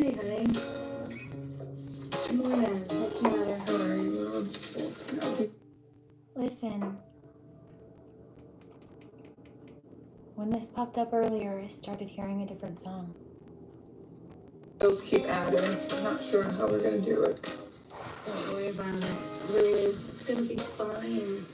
Hey, honey. Good morning. What's the matter? How are you? Listen. When this popped up earlier, I started hearing a different song. Bills keep adding. I'm not sure how we're gonna do it. Don't worry about it. Really, it's gonna be fine.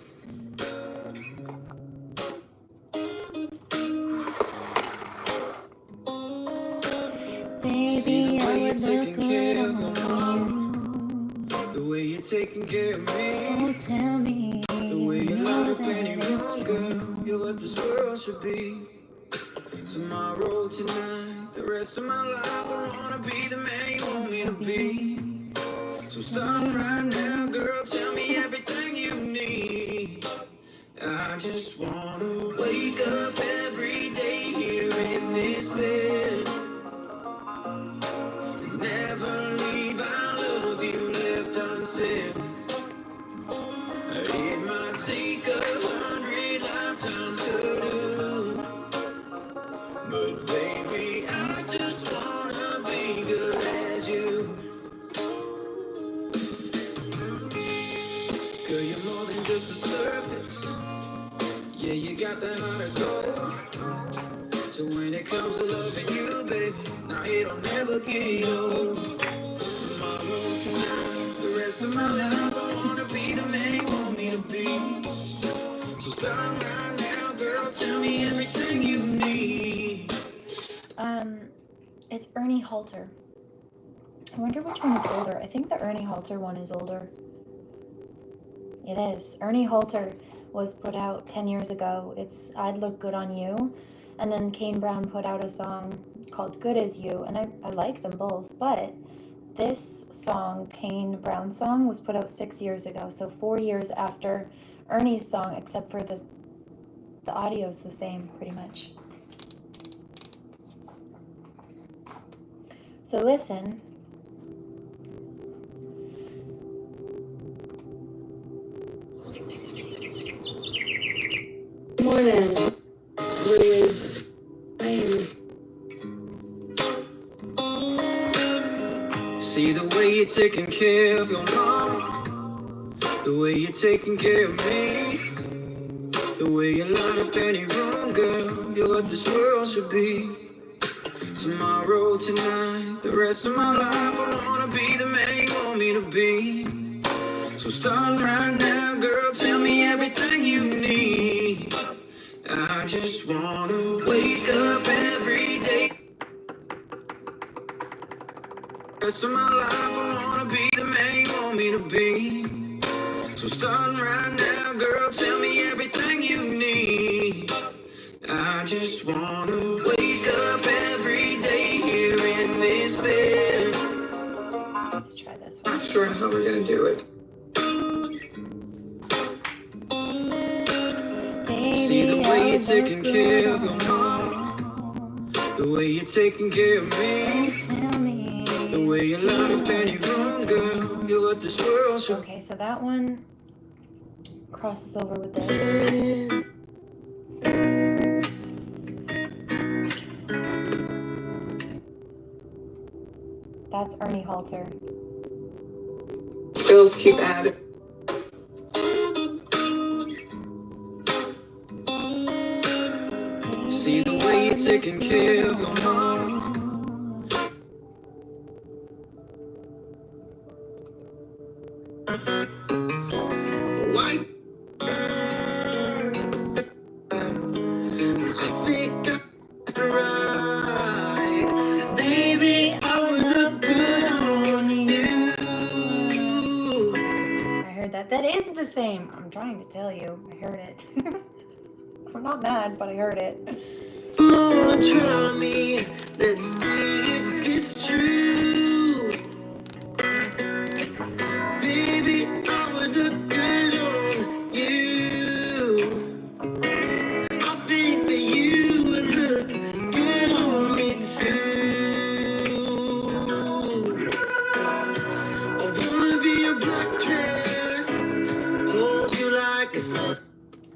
Baby, I would look good on the way you're taking care of me. Oh, tell me. The way you line up any room, girl. You're what this world should be. Tomorrow, tonight, the rest of my life, I wanna be the man you want me to be. So start right now, girl, tell me everything you need. I just wanna wake up every day here in this bed. Never leave, I love you left unsaid. It might take 100 lifetimes to do, but baby, I just wanna be good as you. Girl, you're more than just a surface. Yeah, you got that heart of gold. So when it comes to loving you, baby, now it'll never get old. Tomorrow, tonight, the rest of my life, I wanna be the man you want me to be. So start right now, girl, tell me everything you need. It's Ernie Halter. I wonder which one is older. I think the Ernie Halter one is older. It is. Ernie Halter was put out 10 years ago. It's I'd Look Good on You. And then Kane Brown put out a song called Good As You. And I like them both. But this song, Kane Brown's song, was put out 6 years ago. So 4 years after Ernie's song, except for the audio's the same, pretty much. So listen. Good morning. Really, it's fine. See the way you're taking care of your mom, the way you're taking care of me, the way you line up any room, girl. You're what this world should be. Tomorrow, tonight, the rest of my life, I wanna be the man you want me to be. So start right now, girl, tell me everything you need. I just wanna wake up every day. Rest of my life, I wanna be the man you want me to be. So start right now, girl, tell me everything you need. I just wanna wake up every day here in this bed. Let's try this one. Not sure how we're gonna do it. Baby, See the way you're taking look care of good your mom, the way you're taking care of me, Tell me. the way you line up any room, girl. You're what this world should. Okay, so that one crosses over with this. That's Ernie Halter. Bills keep adding. See the way you're taking care of your mom. White. I think that's right. Baby, I would look good on you. I heard that. That is the same. I'm trying to tell you. I heard it. I'm not mad, but I heard it. Come on, try me. Let's see if it's true. Baby, I would look good on you. I think that you would look good on me too. I wanna be your black dress, hold you like a sun.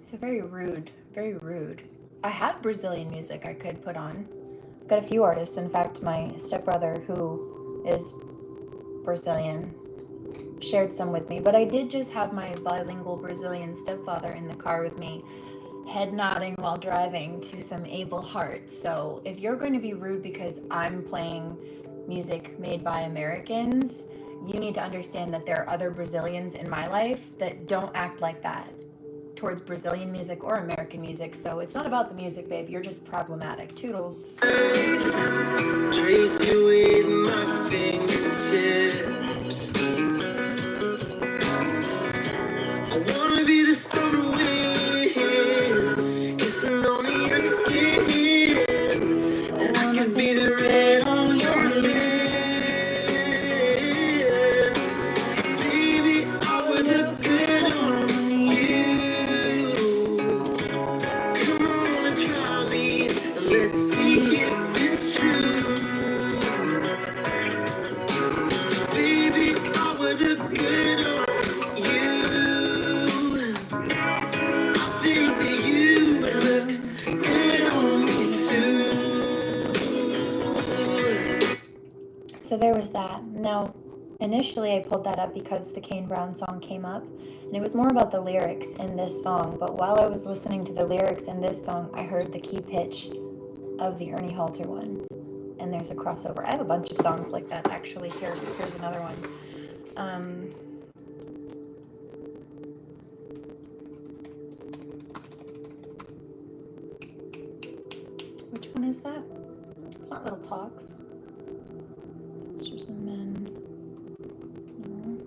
It's very rude. Very rude. I have Brazilian music I could put on. I've got a few artists. In fact, my stepbrother, who is Brazilian. Shared some with me, but I did just have my bilingual Brazilian stepfather in the car with me, head nodding while driving to some Abel Hart. So if you're going to be rude because I'm playing music made by Americans, you need to understand that there are other Brazilians in my life that don't act like that towards Brazilian music or American music. So it's not about the music, babe. You're just problematic. Toodles. Trace you with my fingertips. I wanna be the summer wind, kissing on your skin, and I can be the rain on your lips. Baby, I would look good on you. Come on and try me, and let's see if it's true. Baby, I would look good on you. I think that you would look good on me too. So there was that. Now, initially I pulled that up because the Kane Brown song came up, and it was more about the lyrics in this song. But while I was listening to the lyrics in this song, I heard the key pitch of the Ernie Halter one, and there's a crossover. I have a bunch of songs like that actually. Here's another one. Which one is that? It's not Little Talks. Monsters and Men. No.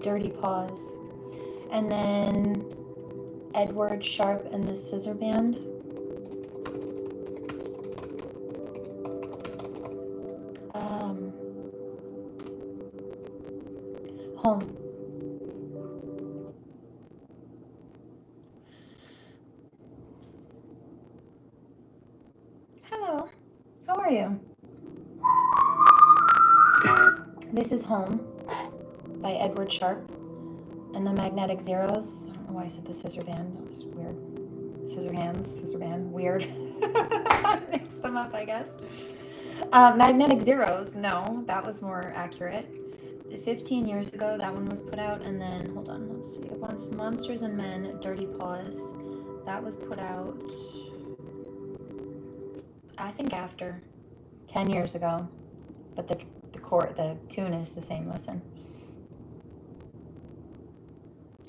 Dirty Paws. And then Edward Sharpe and the Scissor Band. Home. Hello, how are you? This is Home by Edward Sharpe and the Magnetic Zeros. I don't know why I said the Scissor Band. That's weird. Scissor Hands, Scissor Band, weird. Mix them up, I guess. Magnetic Zeros, no, that was more accurate. 15 years ago, that one was put out, and then, hold on, let's see, Monsters and Men, Dirty Paws, that was put out, I think after, 10 years ago, but the tune is the same, listen.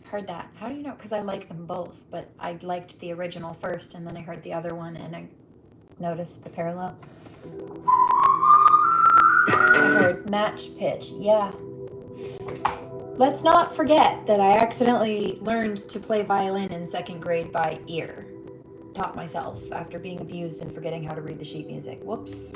Heard that. How do you know? Because I like them both, but I liked the original first, and then I heard the other one, and I noticed the parallel. I heard match pitch, yeah. Let's not forget that I accidentally learned to play violin in 2nd grade by ear. Taught myself after being abused and forgetting how to read the sheet music. Whoops.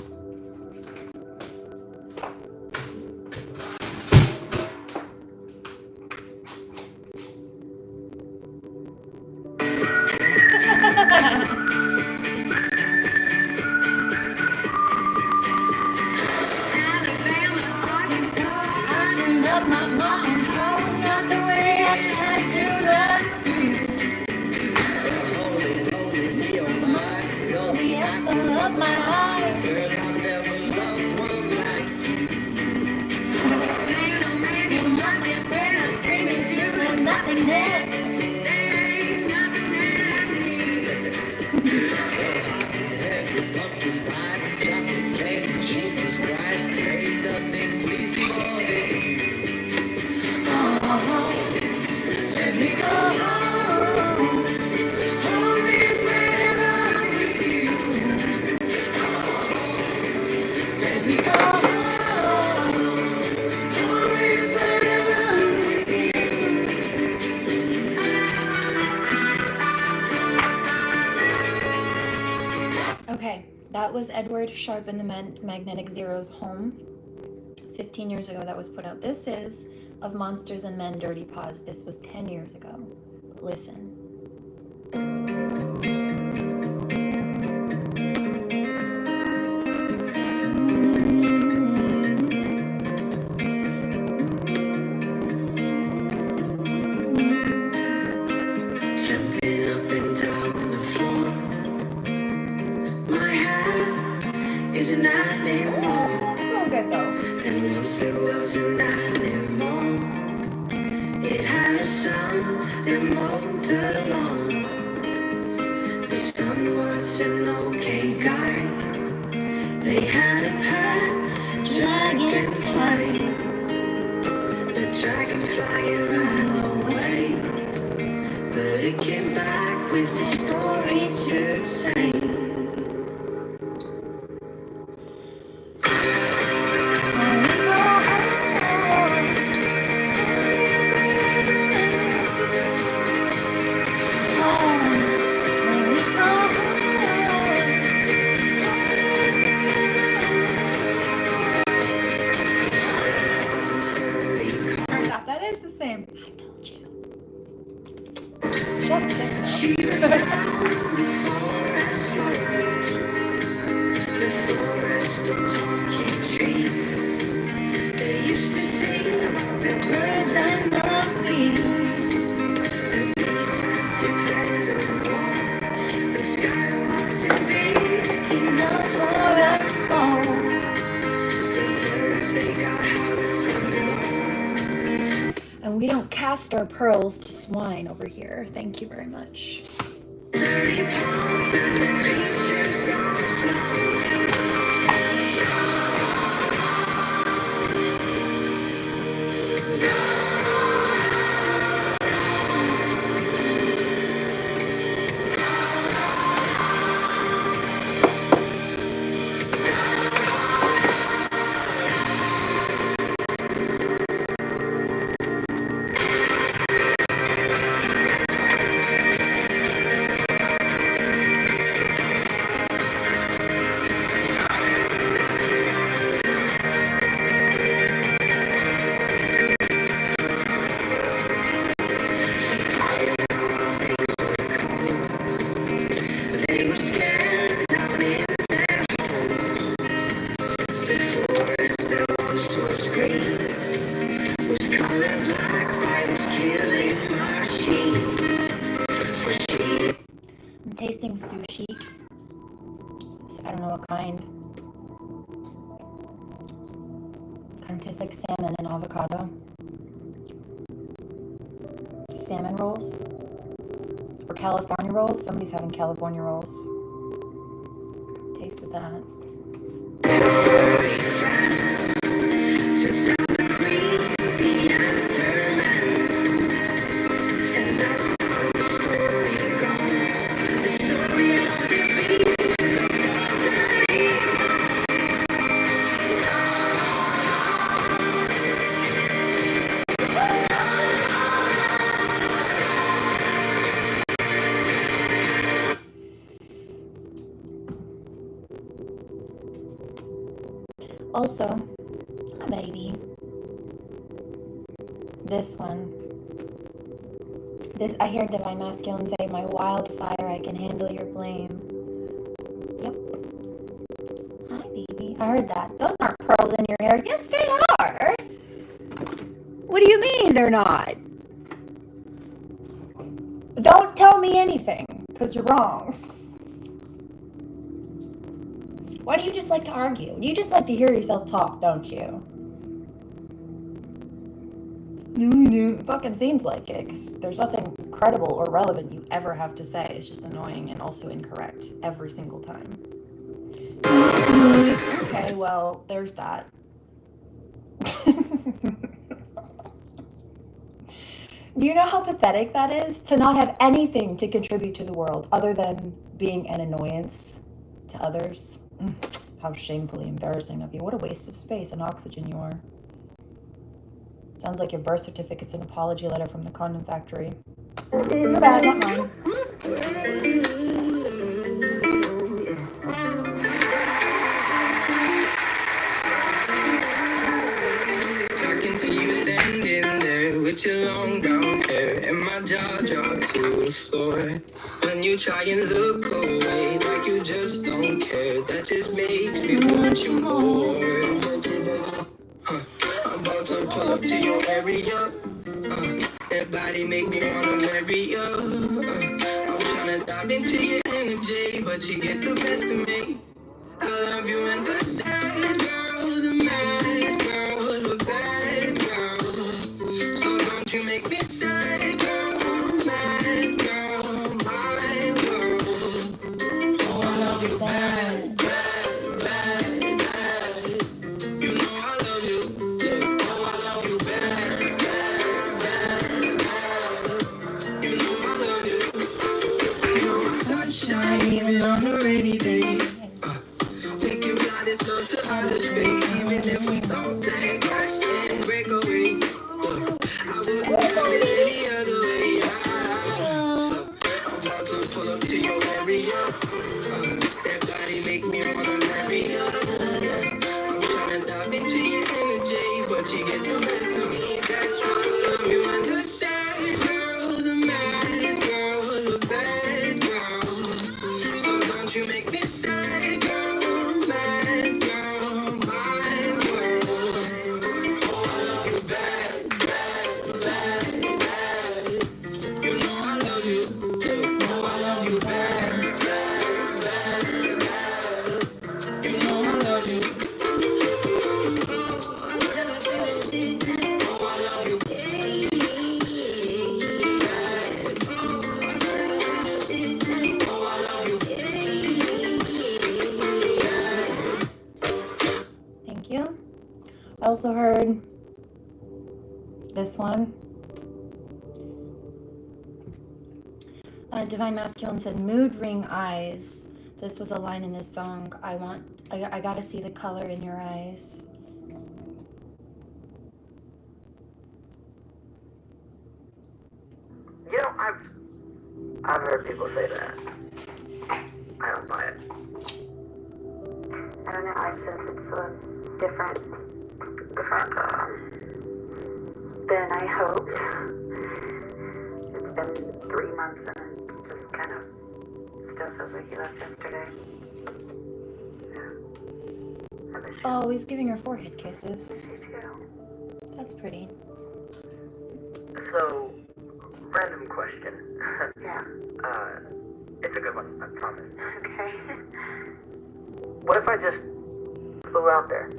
That was Edward Sharpe and the Magnetic Zeros, Home. 15 years ago that was put out. This is of Monsters and Men, Dirty Paws. This was 10 years ago. Listen. with a story to say. That is the same. I told you. Chef's kiss though. She went down the forest road, the forest of talking trees. They used to sing about the birds and the bees. The bees had to play the war. The sky wasn't big enough for us all. The birds, they got help from below. And we don't cast our pearls to swine over here. Thank you very much. Dirty paws and the creatures of snow. They were scared down in their holes. The forest that once was green was colored black by these killing machines. But she I'm tasting sushi. So I don't know what kind. Kind of tastes like salmon and avocado. Salmon rolls. Or California rolls. Somebody's having California rolls. Tasted that. furry friends took down the creepy entertainment. And that's how the story goes. The story of the beast with the bodily. Also, hi baby. This one. This I hear Divine Masculine say, "My wildfire, I can handle your flame." Yep. Hi baby. I heard that. Those aren't pearls in your hair. Yes, they are. What do you mean they're not? Don't tell me anything, because you're wrong. Why do you just like to argue? You just like to hear yourself talk, don't you? It fucking seems like it, 'cause there's nothing credible or relevant you ever have to say. It's just annoying and also incorrect every single time. Okay, well, there's that. Do you know how pathetic that is? To not have anything to contribute to the world other than being an annoyance to others. How shamefully embarrassing of you. What a waste of space and oxygen you are. Sounds like your birth certificate's an apology letter from the condom factory. You're bad, not mine. I can see you standing there with your long brown hair, and my jaw dropped to the floor. When you try and look away like you just don't care, that just makes me want you more. I'm about to pull up to your area. That body make me wanna marry you. I'm tryna dive into your energy, but you get the best of me. I love you and the sad girl, the mad girl, the bad girl. So don't you make me sad girl, mad girl, my world. Oh, I love you bad, bad, bad, bad. You know I love you. Look, oh, I love you bad, bad, bad, bad. You know I love you. shine even on a rainy day. We can fly this love to outer space, even if we don't then crash and break away. I wouldn't have it any other way. So I'm about to pull up to your area. That body make me wanna marry you. I'm tryna dive into your energy, but you get the best of me. That's why I love you. And the sad girl, the mad girl, the bad girl. So don't you make me sad girl, mad girl, my world. Oh, I love you bad, bad, bad, bad. You know I love you. Oh, I love you bad, bad, bad, bad. You know I love you. Oh, I love you. Oh, I love you. Thank you. I also heard this one. Divine Masculine said, mood ring eyes. This was a line in this song. I gotta see the color in your eyes. You know, I've heard people say that. I don't buy it. I don't know, I sense it's a different, than I hoped. It's been 3 months and it just kind of still feels like he left yesterday. Yeah. I miss you. Oh, he's giving her forehead kisses. You too. That's pretty. So, random question. Yeah. It's a good one, I promise. Okay. What if I just flew out there?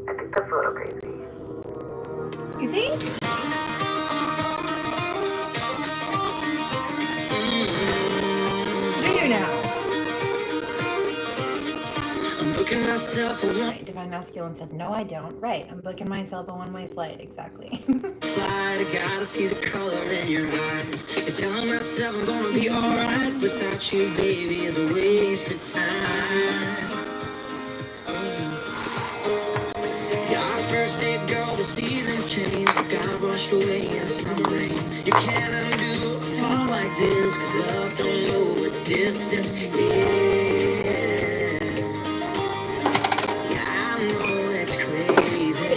I think that's a little crazy. You think? Do you now? I'm booking myself a Right, Divine Masculine said, no, I don't. Right, I'm booking myself a one-way flight, exactly. flight. I gotta see the color in your eyes. And telling myself I'm gonna be alright without you, baby, is a waste of time. Yeah, our first date, girl, the seasons change. I got washed away in the summer rain. You can't undo a fall like this, cause love don't know what distance is. Yeah, I know that's crazy,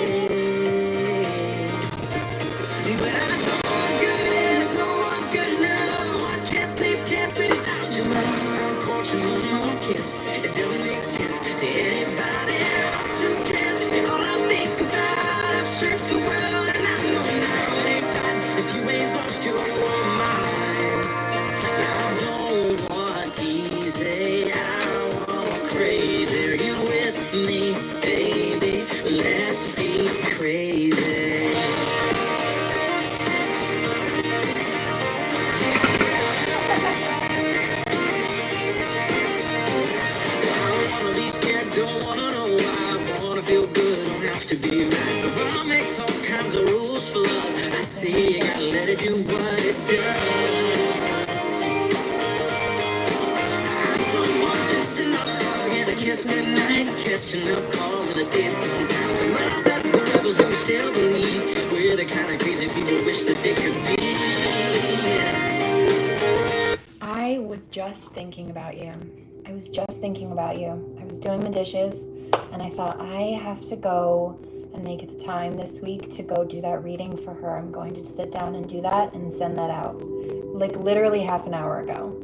but I don't want good and I don't want good now. I can't sleep, can't breathe without you. Front porch and one more kiss. It doesn't make sense to anybody else who cares. All I think about, I've searched the world and I know now it ain't right if you ain't lost your mind. Yeah, I don't want easy, I want crazy. Are you with me, baby? Let's be crazy. I wanna be scared, don't wanna know why. I wanna feel good, don't have to be right. The world makes all kinds of rules for love. I see, you gotta let it do what it does. I don't want just another hug and a kiss goodnight. Catching up calls and a dance in town. To love that rebels who still believe we're the kind of crazy people wish that they could be. I was just thinking about you. I was just thinking about you. I was doing the dishes and I thought I have to go and make the time this week to go do that reading for her. I'm going to sit down and do that and send that out. Like literally half an hour ago.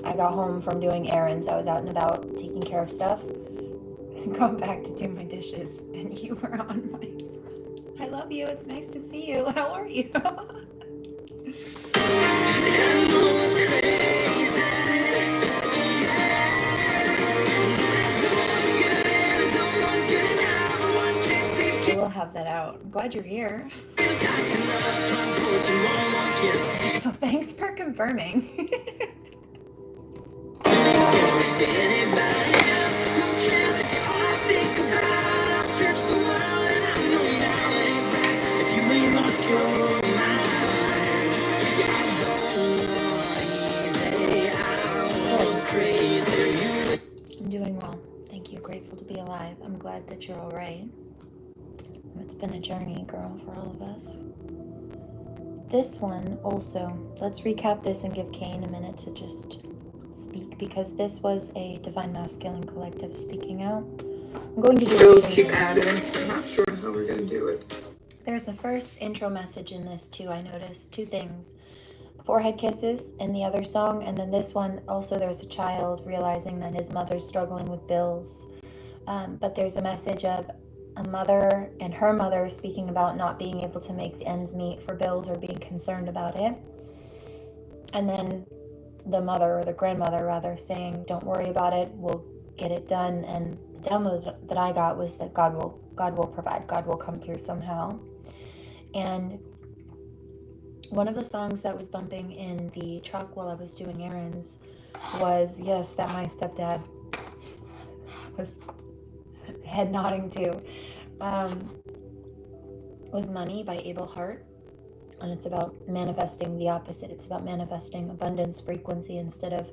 I got home from doing errands. I was out and about taking care of stuff. Got back to do my dishes and you were on my... I love you. It's nice to see you. How are you? We'll have that out. I'm glad you're here. So thanks for confirming. glad that you're all right. It's been a journey, girl, for all of us. This one also, let's recap this and give Kane a minute to just speak, because this was a Divine Masculine Collective speaking out. I'm going to do Toodles keep adding. I'm not sure how we're gonna do it. There's a first intro message in this too, I noticed. Two things. Forehead kisses in the other song, and then this one also there's a child realizing that his mother's struggling with bills. But there's a message of a mother and her mother speaking about not being able to make the ends meet for bills or being concerned about it. And then the mother, or the grandmother rather, saying, don't worry about it, we'll get it done. And the download that I got was that God will provide, God will come through somehow. And one of the songs that was bumping in the truck while I was doing errands was, yes, that my stepdad was head nodding to, was Money by Abel Hart. And it's about manifesting the opposite. It's about manifesting abundance, frequency, instead of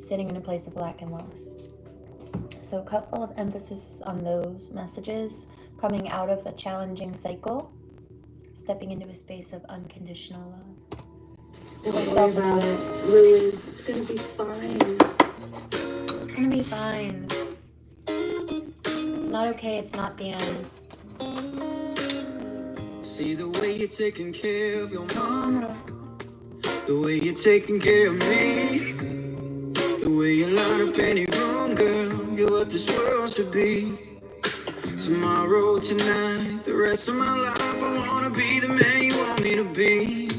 sitting in a place of lack and loss. So a couple of emphasis on those messages: coming out of a challenging cycle, stepping into a space of unconditional love. Don't worry about it. Really, it's gonna be fine. It's gonna be fine. It's not okay, it's not the end. See the way you're taking care of your mama, the way you're taking care of me, the way you line up any room, girl, you're what this world should be. Tomorrow, tonight, the rest of my life, I wanna be the man you want me to be.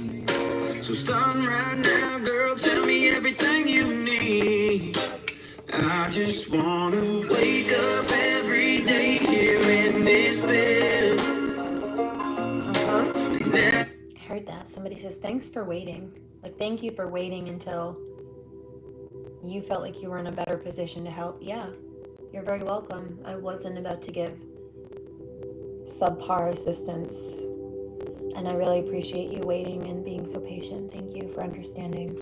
So starting right now, girl, tell me everything you need. I just wanna wake up every day here in this bed. I heard that. Somebody says, thanks for waiting. Like, thank you for waiting until you felt like you were in a better position to help. Yeah, you're very welcome. I wasn't about to give subpar assistance, and I really appreciate you waiting and being so patient. Thank you for understanding.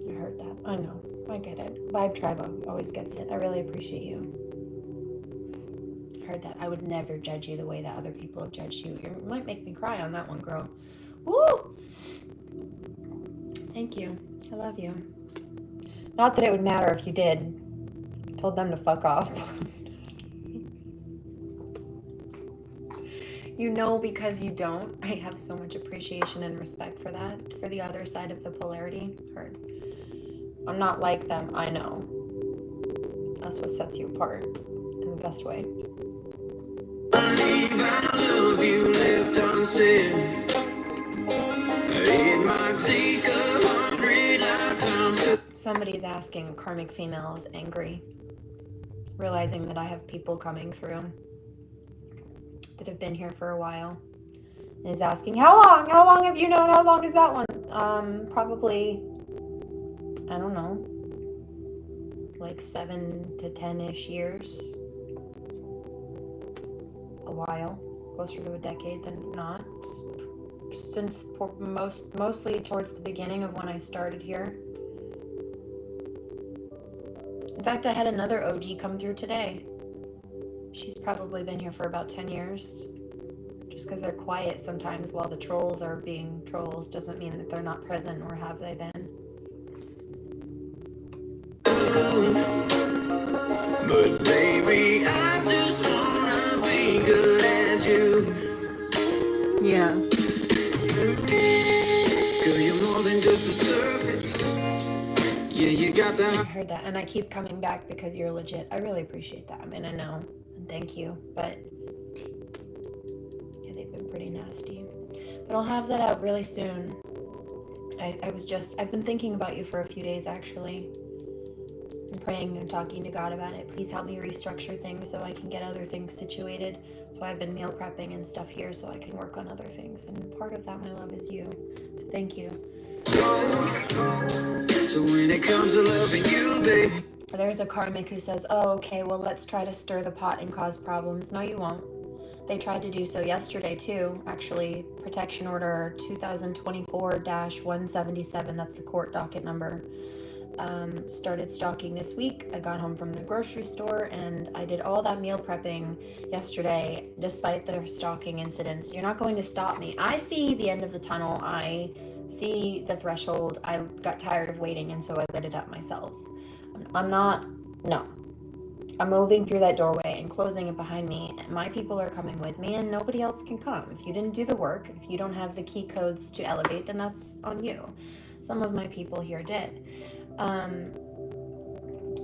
I heard that. I know. I get it. Vibe Tribe always gets it. I really appreciate you. I heard that. I would never judge you the way that other people have judged you. You might make me cry on that one, girl. Woo! Thank you. I love you. Not that it would matter if you did. I told them to fuck off. You know, because you don't. I have so much appreciation and respect for that. For the other side of the polarity. Heard. I'm not like them. I know. That's what sets you apart in the best way. I love you left unsaid. It might take 100 lifetimes. Somebody's asking, a karmic female is angry, realizing that I have people coming through that have been here for a while, and is asking, how long have you known? How long is that one? Probably, I don't know, like 7 to 10-ish years. A while, closer to a decade than not, since mostly towards the beginning of when I started here. In fact, I had another OG come through today. She's probably been here for about 10 years. Just because they're quiet sometimes while the trolls are being trolls doesn't mean that they're not present, or have they been. But baby, I just wanna be good as you. Yeah. Girl, you're more than just a surface. Yeah, you got I that. heard that, and I keep coming back because you're legit. I really appreciate that. I mean, I know, and thank you, but yeah, they've been pretty nasty. But I'll have that out really soon. I've been thinking about you for a few days, actually. I'm praying and talking to God about it. Please help me restructure things so I can get other things situated. So I've been meal prepping and stuff here so I can work on other things. And part of that, my love, is you. So thank you. So when it comes to loving you, baby. There's a karmic who says, oh, okay, well, let's try to stir the pot and cause problems. No, you won't. They tried to do so yesterday, too. Actually, Protection Order 2024-177, that's the court docket number. started stalking this week. I got home from the grocery store and I did all that meal prepping yesterday despite the stalking incidents. You're not going to stop me. I see the end of the tunnel. I see the threshold. I got tired of waiting, and so I lit it up myself. I'm moving through that doorway and closing it behind me. My people are coming with me and nobody else can come. If you didn't do the work, if you don't have the key codes to elevate, then that's on you. Some of my people here did.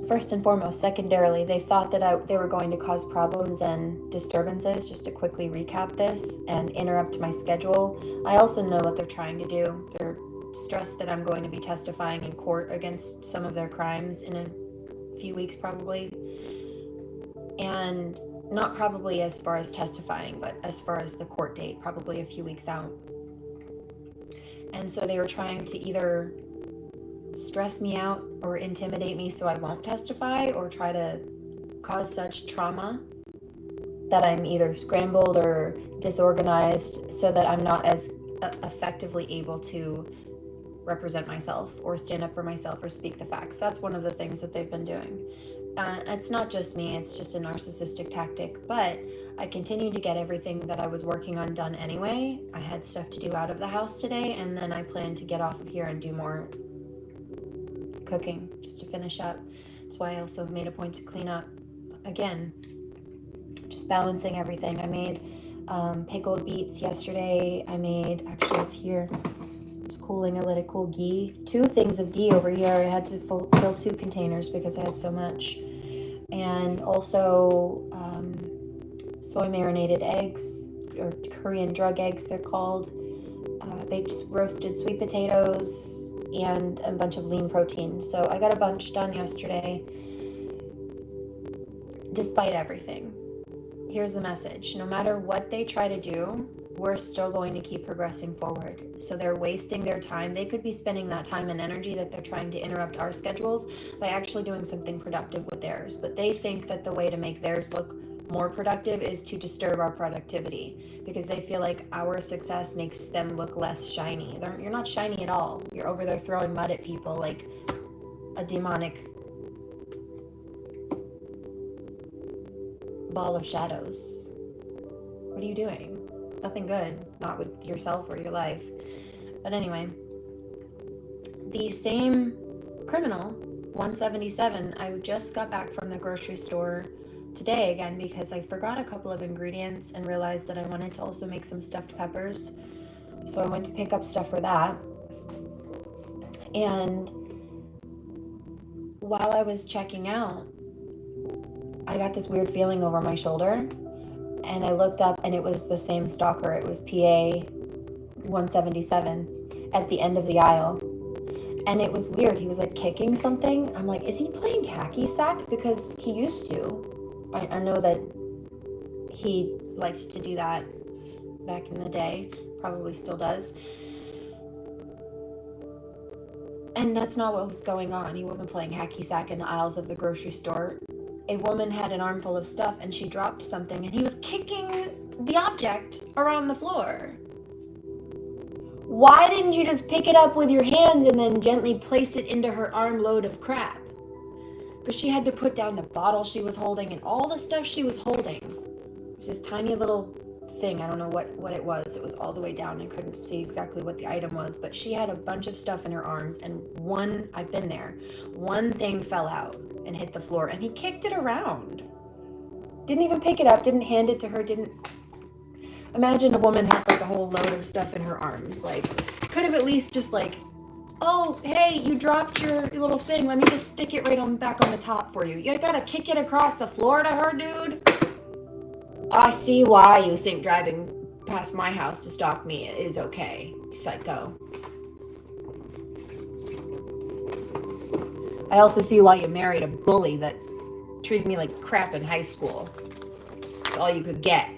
First and foremost, secondarily, they thought that they were going to cause problems and disturbances. Just to quickly recap this and interrupt my schedule, I also know what they're trying to do. They're stressed that I'm going to be testifying in court against some of their crimes in a few weeks probably. And not probably as far as testifying, but as far as the court date, probably a few weeks out. And so they were trying to either stress me out or intimidate me so I won't testify, or try to cause such trauma that I'm either scrambled or disorganized so that I'm not as effectively able to represent myself or stand up for myself or speak the facts. That's one of the things that they've been doing. It's not just me, it's just a narcissistic tactic, but I continued to get everything that I was working on done anyway. I had stuff to do out of the house today, and then I plan to get off of here and do more cooking just to finish up. That's why I also made a point to clean up. Again, just balancing everything. I made pickled beets yesterday. Actually it's here. It's cooling. I let it cool ghee. 2 things of ghee over here. I had to fill 2 containers because I had so much. And also soy marinated eggs, or Korean drug eggs they're called. Baked roasted sweet potatoes, and a bunch of lean protein. So I got a bunch done yesterday. Despite everything, here's the message. No matter what they try to do, we're still going to keep progressing forward. So they're wasting their time. They could be spending that time and energy that they're trying to interrupt our schedules by actually doing something productive with theirs. But they think that the way to make theirs look more productive is to disturb our productivity, because they feel like our success makes them look less shiny. You're not shiny at all. You're over there throwing mud at people like a demonic ball of shadows. What are you doing? Nothing good. Not with yourself or your life. But anyway, the same criminal, 177, I just got back from the grocery store today again because I forgot a couple of ingredients and realized that I wanted to also make some stuffed peppers. So I went to pick up stuff for that. And while I was checking out, I got this weird feeling over my shoulder, and I looked up and it was the same stalker. It was PA 177 at the end of the aisle. And it was weird. He was like kicking something. I'm like, is he playing hacky sack? Because he used to. I know that he liked to do that back in the day. Probably still does. And that's not what was going on. He wasn't playing hacky sack in the aisles of the grocery store. A woman had an armful of stuff and she dropped something and he was kicking the object around the floor. Why didn't you just pick it up with your hands and then gently place it into her armload of crap? Because she had to put down the bottle she was holding and all the stuff she was holding. It was this tiny little thing. I don't know what it was. It was all the way down. I couldn't see exactly what the item was, but she had a bunch of stuff in her arms, and I've been there, one thing fell out and hit the floor, and he kicked it around. Didn't even pick it up, didn't hand it to her, didn't. Imagine a woman has like a whole load of stuff in her arms. Like, could have at least just like, oh, hey, you dropped your little thing. Let me just stick it right back on the top for you. You gotta kick it across the floor to her, dude? I see why you think driving past my house to stalk me is okay, psycho. I also see why you married a bully that treated me like crap in high school. That's all you could get.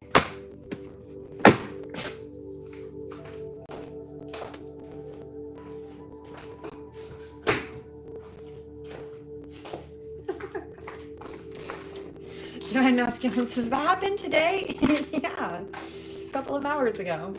Divine Masculine says, that happened today? Yeah, a couple of hours ago.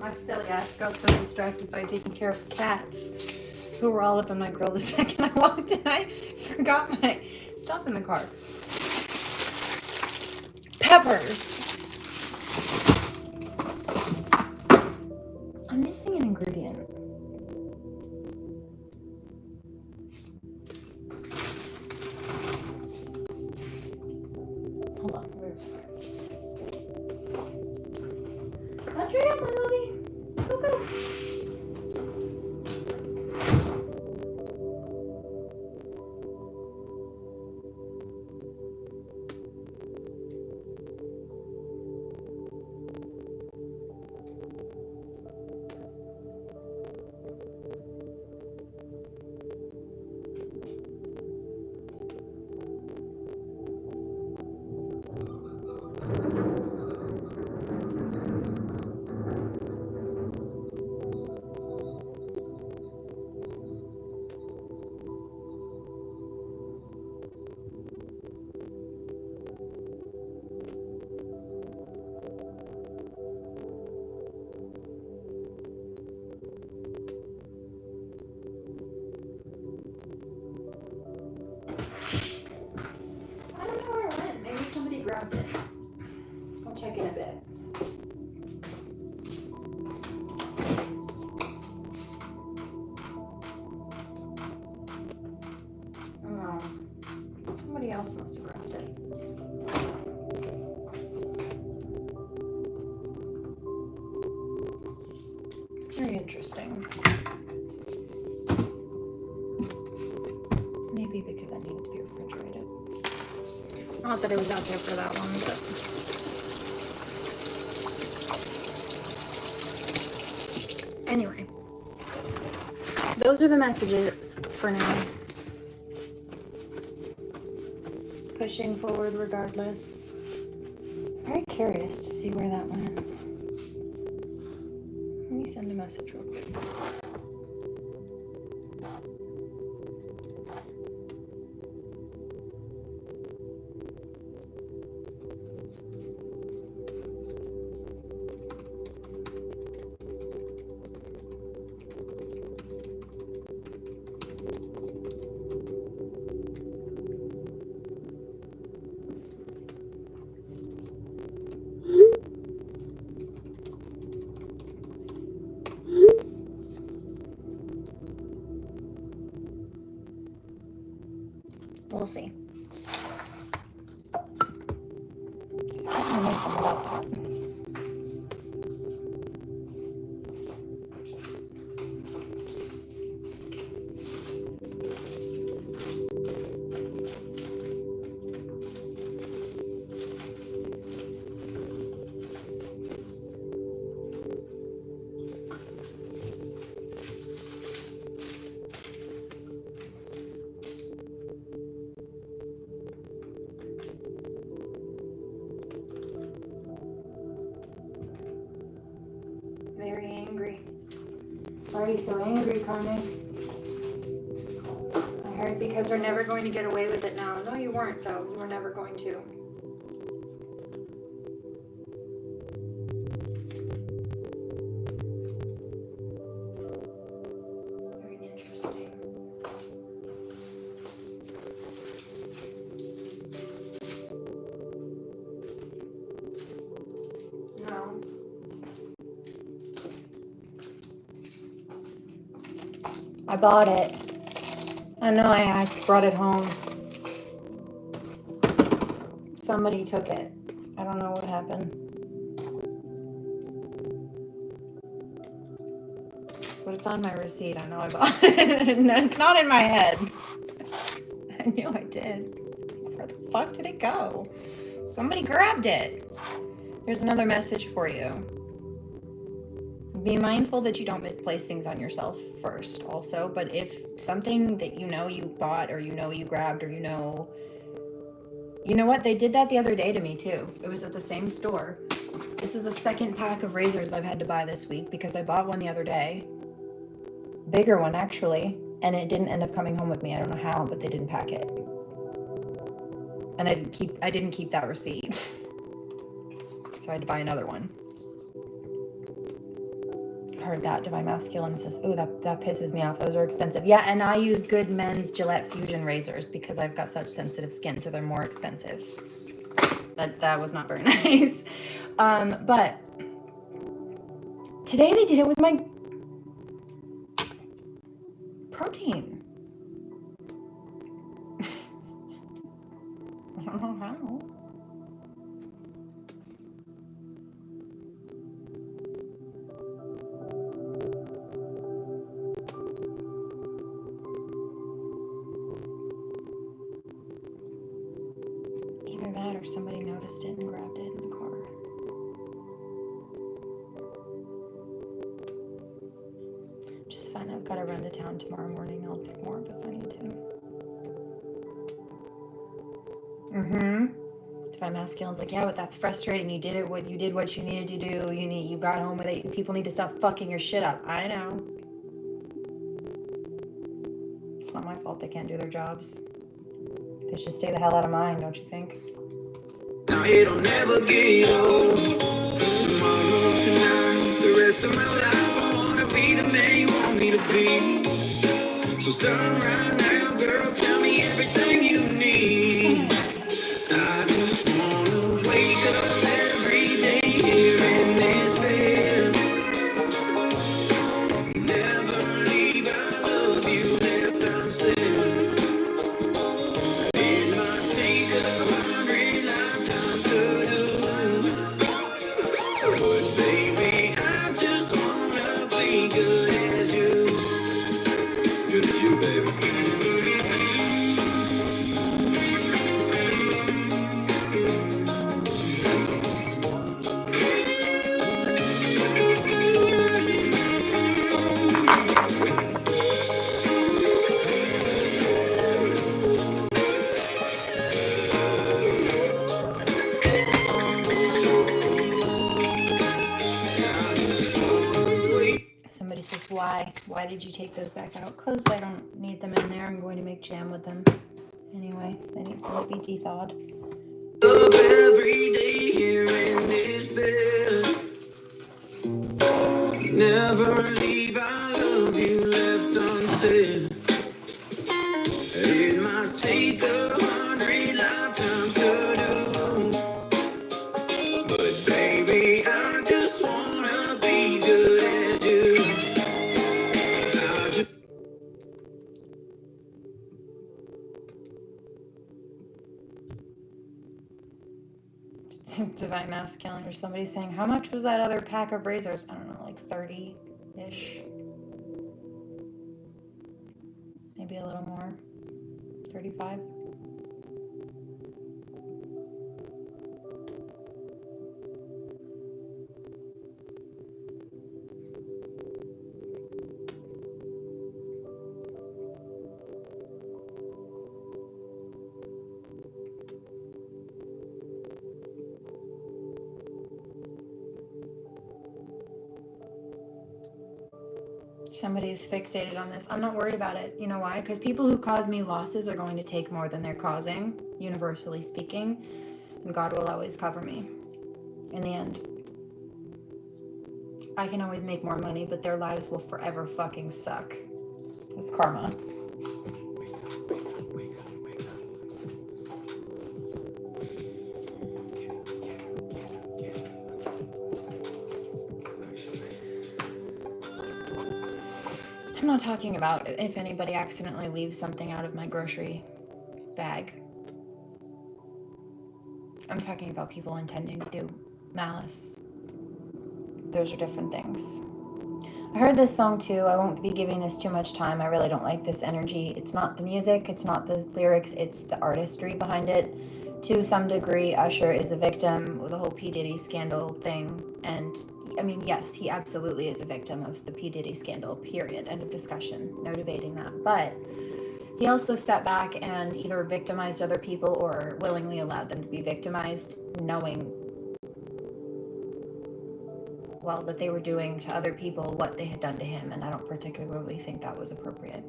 My silly ass got so distracted by taking care of the cats, who were all up on my grill the second I walked in. I forgot my stuff in the car. Peppers. I'm missing an ingredient. Hold on. Where's it? Not straight up, my lovey. Go, go. I don't know where it went. Maybe somebody grabbed it. I'll check in a bit. Oh, somebody else must have grabbed it. Very interesting. Maybe because I need to be refrigerated. Not that it was out there for that long, but... Anyway. Those are the messages for now. Pushing forward regardless. Very curious to see where that went. Let me send a message real quick. We'll see. It's getting away from without that. Very angry. Why are you so angry, Kane? I heard because they're never going to get away with it now. No, you weren't, though. You were never going to. Very interesting. No. I bought it. I know I brought it home. Somebody took it. I don't know what happened. But it's on my receipt. I know I bought it. No, it's not in my head. I knew I did. Where the fuck did it go? Somebody grabbed it. There's another message for you. Be mindful that you don't misplace things on yourself first also, but if something that you know you bought or you know you grabbed or you know what, they did that the other day to me too. It was at the same store. This is the second pack of razors I've had to buy this week because I bought one the other day. Bigger one actually, and it didn't end up coming home with me. I don't know how, but they didn't pack it. And I didn't keep that receipt. So I had to buy another one. heard that. Divine Masculine says, oh, that pisses me off. Those are expensive. Yeah, and I use good men's Gillette Fusion razors because I've got such sensitive skin, so they're more expensive. That was not very nice. But today they did it with my protein. I don't know how. Either that or somebody noticed it and grabbed it in the car. Which is fine. I've got to run to town tomorrow morning. I'll pick more up if I need to. Divine Masculine's like, yeah, but that's frustrating. You did what you needed to do. You got home with it. People need to stop fucking your shit up. I know. It's not my fault they can't do their jobs. They should stay the hell out of mine, don't you think? Now it'll never get old. Tomorrow, tonight, the rest of my life, I wanna be the man you want me to be. So start right now, girl, tell me everything you need. I just wanna wake up every day here in this bed. Never leave, I love you, left unsaid. It might take 100 lifetimes to do, but baby, I just wanna be good as you. Good as you, baby. Somebody says, why? Why did you take those back out? Because I don't need them in there. I'm going to make jam with them. Anyway, they need to be de-thawed. Up every day here in this bed. Never leave, I love you, left unsaid. It might take 100 lifetimes to do, but baby, I just wanna be good as you. I just Divine Masculine or somebody saying, how much was that other pack of razors? I don't know, like 30-ish. Maybe a little more. 35. Somebody's fixated on this. I'm not worried about it. You know why? Because people who cause me losses are going to take more than they're causing, universally speaking, and God will always cover me in the end. I can always make more money, but their lives will forever fucking suck. It's karma. I'm not talking about if anybody accidentally leaves something out of my grocery bag. I'm talking about people intending to do malice. Those are different things. I heard this song too. I won't be giving this too much time. I really don't like this energy. It's not the music, it's not the lyrics, it's the artistry behind it. To some degree, Usher is a victim of the whole P. Diddy scandal thing. And I mean, yes, he absolutely is a victim of the P. Diddy scandal, period. End of discussion. No debating that. But he also stepped back and either victimized other people or willingly allowed them to be victimized, knowing, well, that they were doing to other people what they had done to him. And I don't particularly think that was appropriate.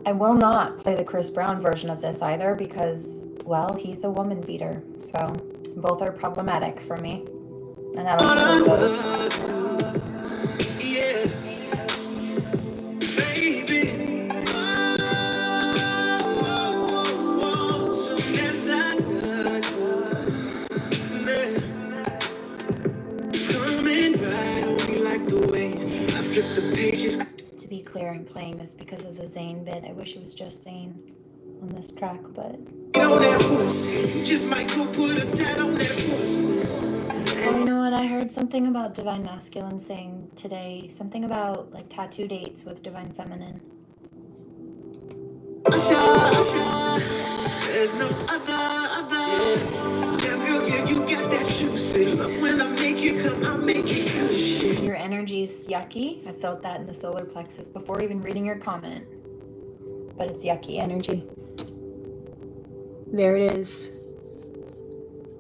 I will not play the Chris Brown version of this either because, well, he's a woman beater. So Both are problematic for me. And I don't support those. Yeah, baby. Soon as I touch coming right on me like the waves. I flip the pages. To be clear, I'm playing this because of the Zayn bit. I wish it was just Zayn on this track, but... Just might go put a tat on that pussy. Oh, you know what? I heard something about Divine Masculine saying today, something about like tattoo dates with Divine Feminine. There's no other. Damn girl, yeah, you got that juicy. Love when I make you come, I'll make it good shit. Your energy's yucky. I felt that in the solar plexus before even reading your comment. But it's yucky energy. There it is.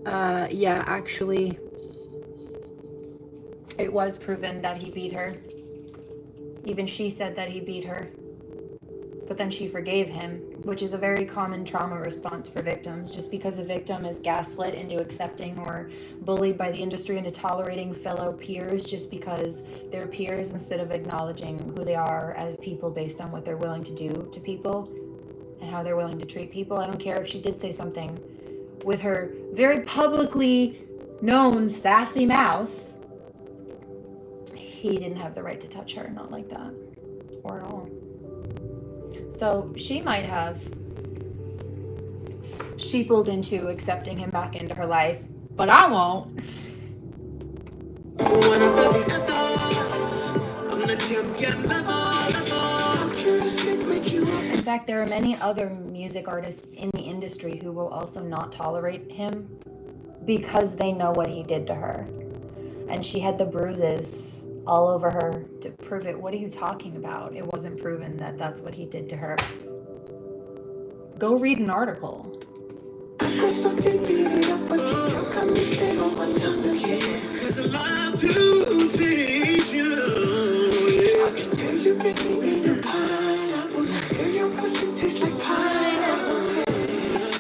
Yeah, actually, it was proven that he beat her. Even she said that he beat her. But then she forgave him, which is a very common trauma response for victims. Just because a victim is gaslit into accepting or bullied by the industry into tolerating fellow peers just because they're peers instead of acknowledging who they are as people based on what they're willing to do to people and how they're willing to treat people. I don't care if she did say something with her very publicly known sassy mouth. He didn't have the right to touch her, not like that, or at all. So she might have sheepled into accepting him back into her life, but I won't. In fact, there are many other music artists in the industry who will also not tolerate him because they know what he did to her. And she had the bruises all over her to prove it. What are you talking about? It wasn't proven that that's what he did to her. Go read an article.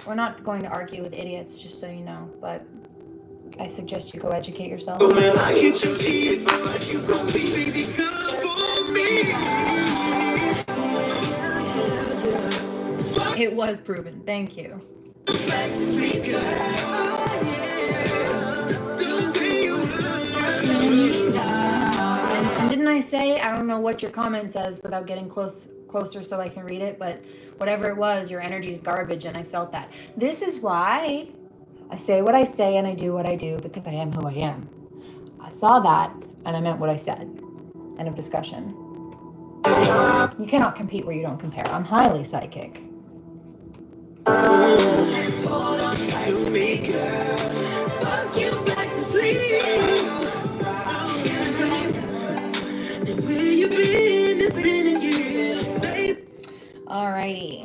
We're not going to argue with idiots, just so you know, but I suggest you go educate yourself. Oh man, I hit your teeth, but you gon' be baby, come for me. It was proven. Thank you. And didn't I say, I don't know what your comment says without getting closer so I can read it, but whatever it was, your energy is garbage, and I felt that. This is why I say what I say and I do what I do, because I am who I am. I saw that and I meant what I said. End of discussion. You cannot compete where you don't compare. I'm highly psychic. Just hold on tight to me, girl. Fuck you back to sleep. And where you been? It's been a year, babe. Alrighty.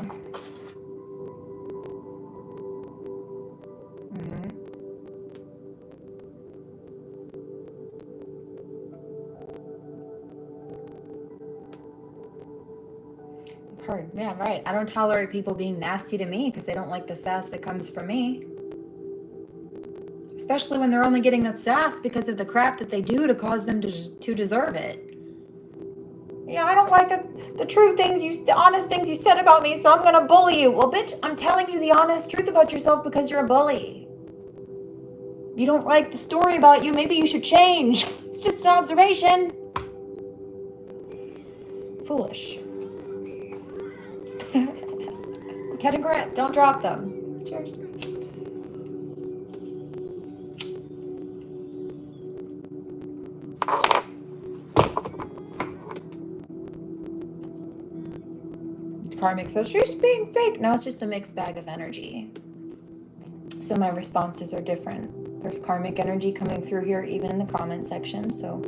Heard. Yeah, right. I don't tolerate people being nasty to me because they don't like the sass that comes from me. Especially when they're only getting that sass because of the crap that they do to cause them to deserve it. Yeah, I don't like the true things the honest things you said about me, so I'm gonna bully you. Well, bitch, I'm telling you the honest truth about yourself because you're a bully. You don't like the story about you, maybe you should change. It's just an observation. Foolish. Get a grip. Don't drop them. Cheers. It's karmic, so she's being fake. No, it's just a mixed bag of energy. So my responses are different. There's karmic energy coming through here, even in the comment section. So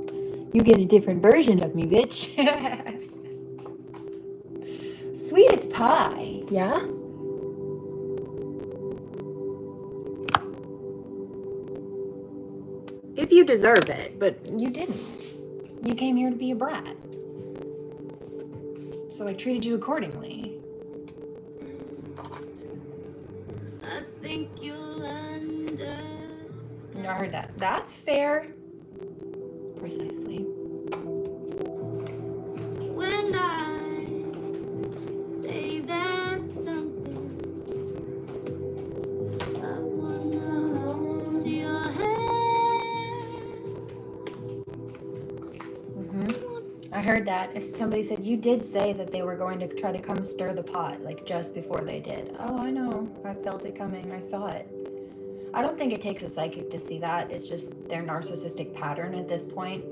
you get a different version of me, bitch. Sweet as pie. Yeah? If you deserve it, but you didn't. You came here to be a brat. So I treated you accordingly. I think you'll understand. I heard that. That's fair. Precisely. When I say that something, I wanna hold your hand. I heard that. Somebody said you did say that they were going to try to come stir the pot, like just before they did. Oh, I know. I felt it coming. I saw it. I don't think it takes a psychic to see that. It's just their narcissistic pattern at this point.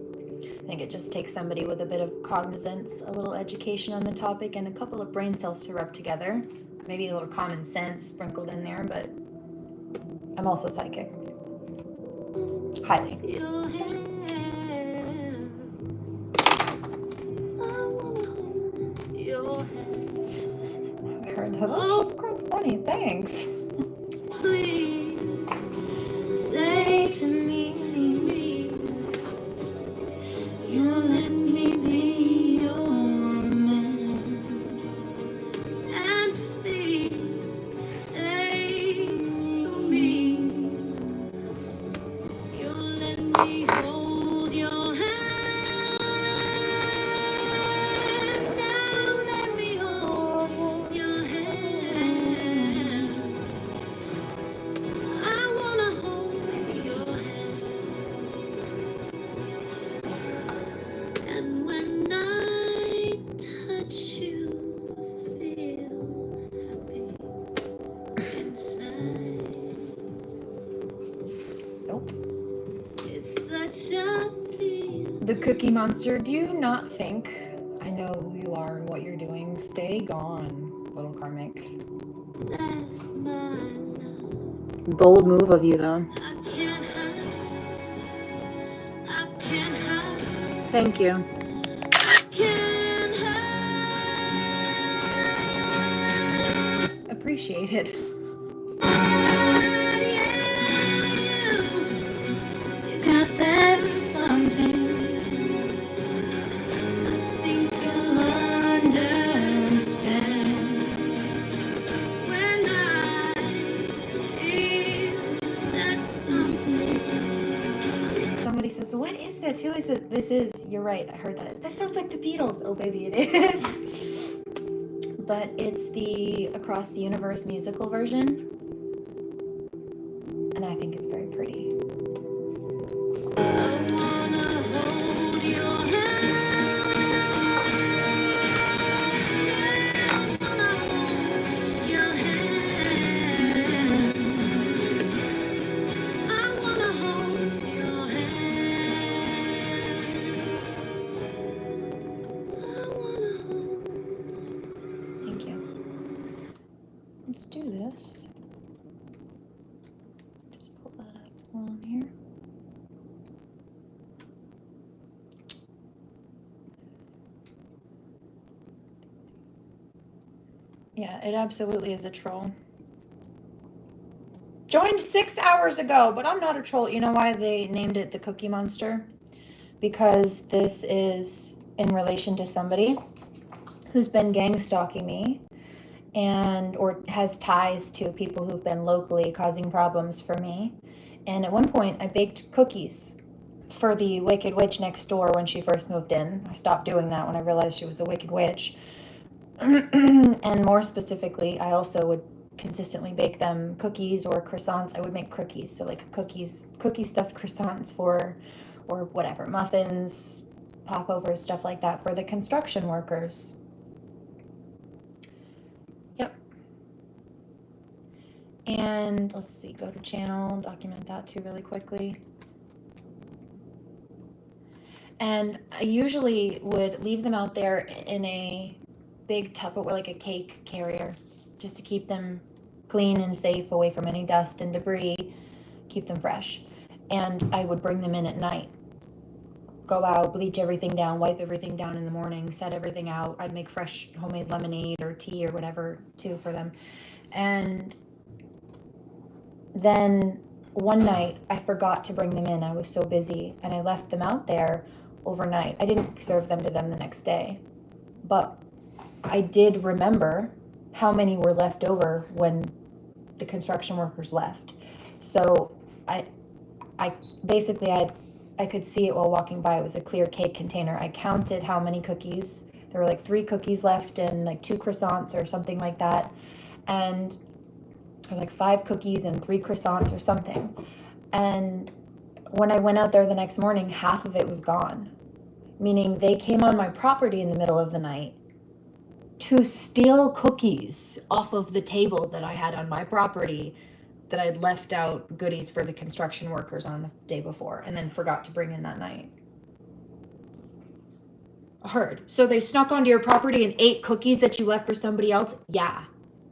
I think it just takes somebody with a bit of cognizance, a little education on the topic, and a couple of brain cells to rub together. Maybe a little common sense sprinkled in there, but I'm also psychic. Highly. Your hand. I wanna hold your hand. I heard that. That's just quite funny. Thanks. Please say to me, you'll let me be your man. And please say to me, you'll let me hold your hand. Now let me hold your hand. I wanna hold your hand. And when I touch you, feel happy inside. Nope. It's such a feel. The Cookie Monster, do you not think I know who you are and what you're doing? Stay gone, little karmic. That my love, Bold move of you, though. I can't hide. Thank you. Can't hide. Appreciate it. You got that something. I think you'll understand when I feel that something. Somebody says, what is this? Who is it? This is, you're right, I heard that. This sounds like the Beatles. Oh, baby, it is. But it's the Across the Universe musical version. And I think it's very pretty. I wanna hold your hand. I wanna hold your hand. I wanna hold your hand. I wanna hold. Thank you. Let's do this. Just pull that up on here. Yeah, it absolutely is a troll. Joined 6 hours ago, but I'm not a troll. You know why they named it the Cookie Monster? Because this is in relation to somebody who's been gang stalking me and or has ties to people who've been locally causing problems for me. And at one point I baked cookies for the Wicked Witch next door when she first moved in. I stopped doing that when I realized she was a Wicked Witch. And more specifically, I also would consistently bake them cookies or croissants. I would make cookies, so like cookie stuffed croissants or whatever, muffins, popovers, stuff like that for the construction workers. Yep. And let's see, go to channel, document that too really quickly. And I usually would leave them out there in a big Tupperware, like a cake carrier, just to keep them clean and safe, away from any dust and debris, keep them fresh. And I would bring them in at night, go out, bleach everything down, wipe everything down in the morning, set everything out. I'd make fresh homemade lemonade or tea or whatever too for them. And then one night I forgot to bring them in. I was so busy and I left them out there overnight. I didn't serve them to them the next day, but I did remember how many were left over when the construction workers left. So I I could see it while walking by. It was a clear cake container. I counted how many cookies. There were like 3 cookies left and like 2 croissants or something like that. And or like 5 cookies and 3 croissants or something. And when I went out there the next morning, half of it was gone. Meaning they came on my property in the middle of the night to steal cookies off of the table that I had on my property that I'd left out goodies for the construction workers on the day before and then forgot to bring in that night. Heard. So they snuck onto your property and ate cookies that you left for somebody else? Yeah.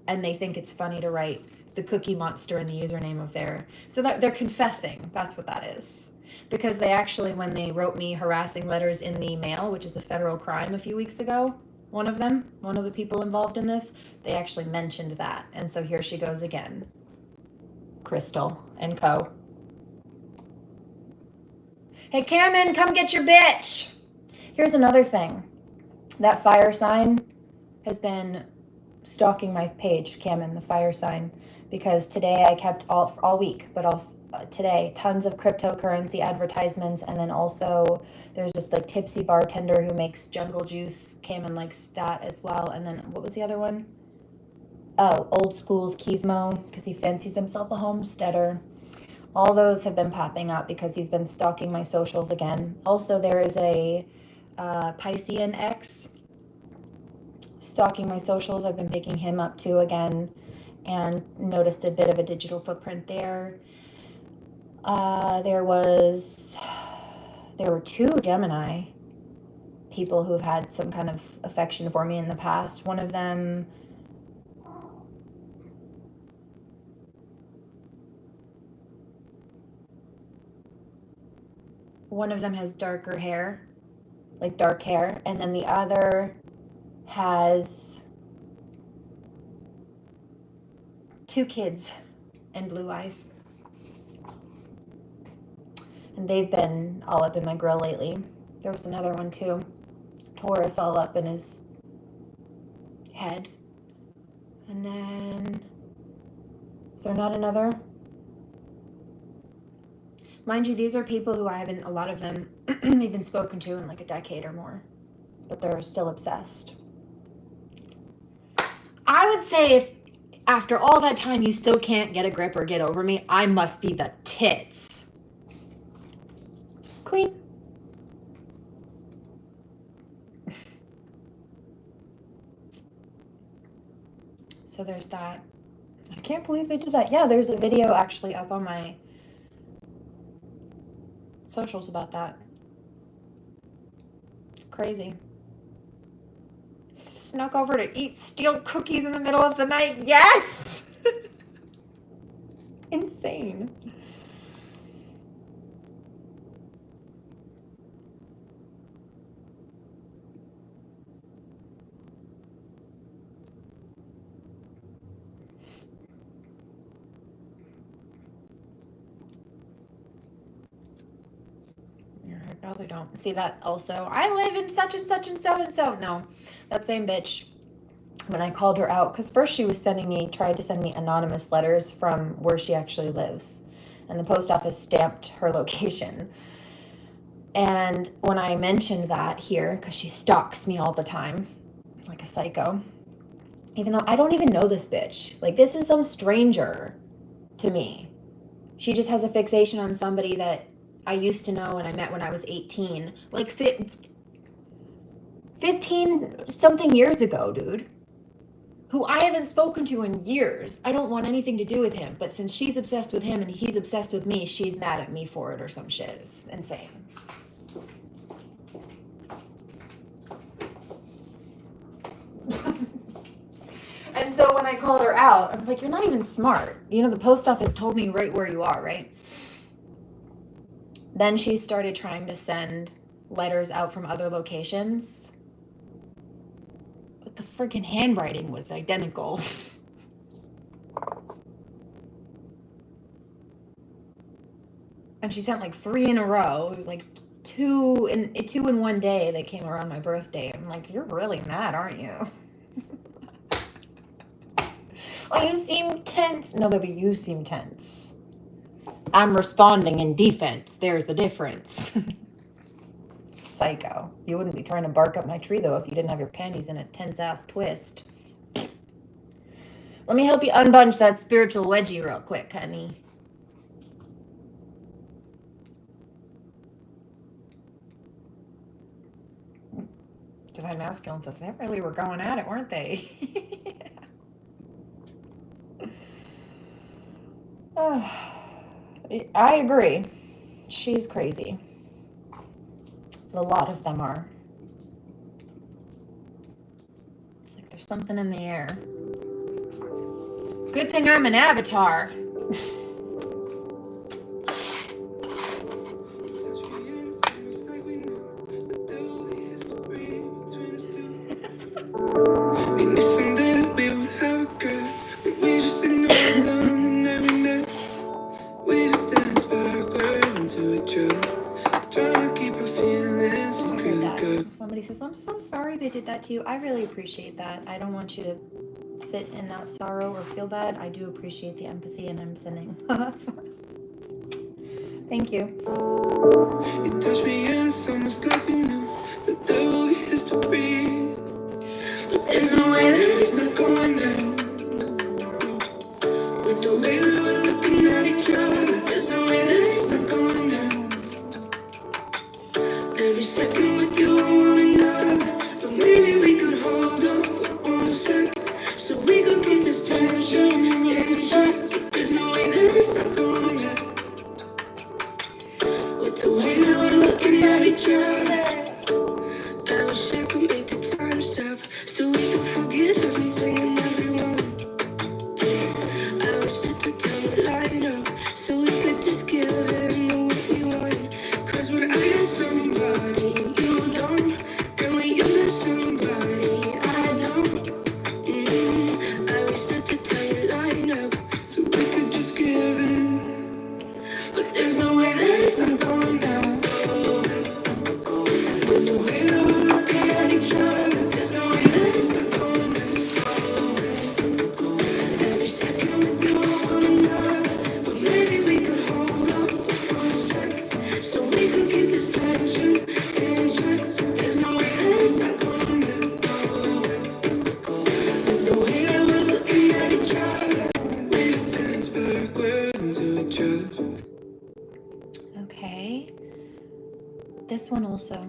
And they think it's funny to write the Cookie Monster in the username of their... So that they're confessing. That's what that is. Because they actually, when they wrote me harassing letters in the mail, which is a federal crime a few weeks ago, one of the people involved in this, they actually mentioned that. And so here she goes again. Crystal and co. Hey, Cameron, come get your bitch. Here's another thing. That fire sign has been stalking my page, Cameron, the fire sign, because today I kept all week, but also today, tons of cryptocurrency advertisements, and then also there's this like tipsy bartender who makes jungle juice. Cameron likes that as well. And then what was the other one? Oh, Old School's Kivmo, because he fancies himself a homesteader. All those have been popping up because he's been stalking my socials again. Also, there is a Piscean X stalking my socials. I've been picking him up too again and noticed a bit of a digital footprint there. There were 2 Gemini people who've had some kind of affection for me in the past. One of them has darker hair, like dark hair, and then the other has 2 kids and blue eyes. And they've been all up in my grill lately. There was another one too. Taurus all up in his head. And then, is there not another? Mind you, these are people who I haven't, a lot of them, even spoken to in like a decade or more. But they're still obsessed. I would say if after all that time you still can't get a grip or get over me, I must be the tits. Queen. So there's that. I can't believe they did that. Yeah, there's a video actually up on my socials about that. Crazy. Snuck over to steal cookies in the middle of the night. Yes! Insane. No, they don't. See that also. I live in such and such and so and so. No, that same bitch, when I called her out, because first she was tried to send me anonymous letters from where she actually lives. And the post office stamped her location. And when I mentioned that here, because she stalks me all the time, like a psycho, even though I don't even know this bitch. Like, this is some stranger to me. She just has a fixation on somebody that I used to know and I met when I was 18. Like 15 something years ago, dude. Who I haven't spoken to in years. I don't want anything to do with him. But since she's obsessed with him and he's obsessed with me, she's mad at me for it or some shit. It's insane. And so when I called her out, I was like, you're not even smart. You know, the post office told me right where you are, right? Then she started trying to send letters out from other locations. But the freaking handwriting was identical. And she sent like 3 in a row. It was like two in one day that came around my birthday. I'm like, you're really mad, aren't you? Oh, you seem tense. No, baby, you seem tense. I'm responding in defense. There's a difference. Psycho. You wouldn't be trying to bark up my tree, though, if you didn't have your panties in a tense-ass twist. Let me help you unbunch that spiritual wedgie real quick, honey. Divine Masculine says, they really were going at it, weren't they? I agree. She's crazy. A lot of them are. Like there's something in the air. Good thing I'm an avatar. Somebody says, I'm so sorry they did that to you. I really appreciate that. I don't want you to sit in that sorrow or feel bad. I do appreciate the empathy, and I'm sending. Thank you. You touch me and it's almost like we knew that there will be history. But there's no way that it's not going down. With the way that we're looking at each other, there's no way that it's not going down. Every second with you I wanna know, but maybe we could hold on for 1 sec, so we could keep this tension in check. There's no way that it's not going down. With the way that we're looking at each other, I wish I could make the time stop, so we could forget everything and everyone. I wish that the time would line up, so we could just give it and know what we want. Cause when I get somebody you don't, and when you get somebody I don't, I wish that the time would line up, so we could just give it. But there's no way that it's not going down. With the way that we're looking at each other, there's no way that it's not going down. Every second with you I wanna know, but maybe we could hold on for 1 sec, so we could keep this tension in check. There's no way that it's not going down. With the way that we're looking at each other, we just dance backwards into each other. Okay. This one also.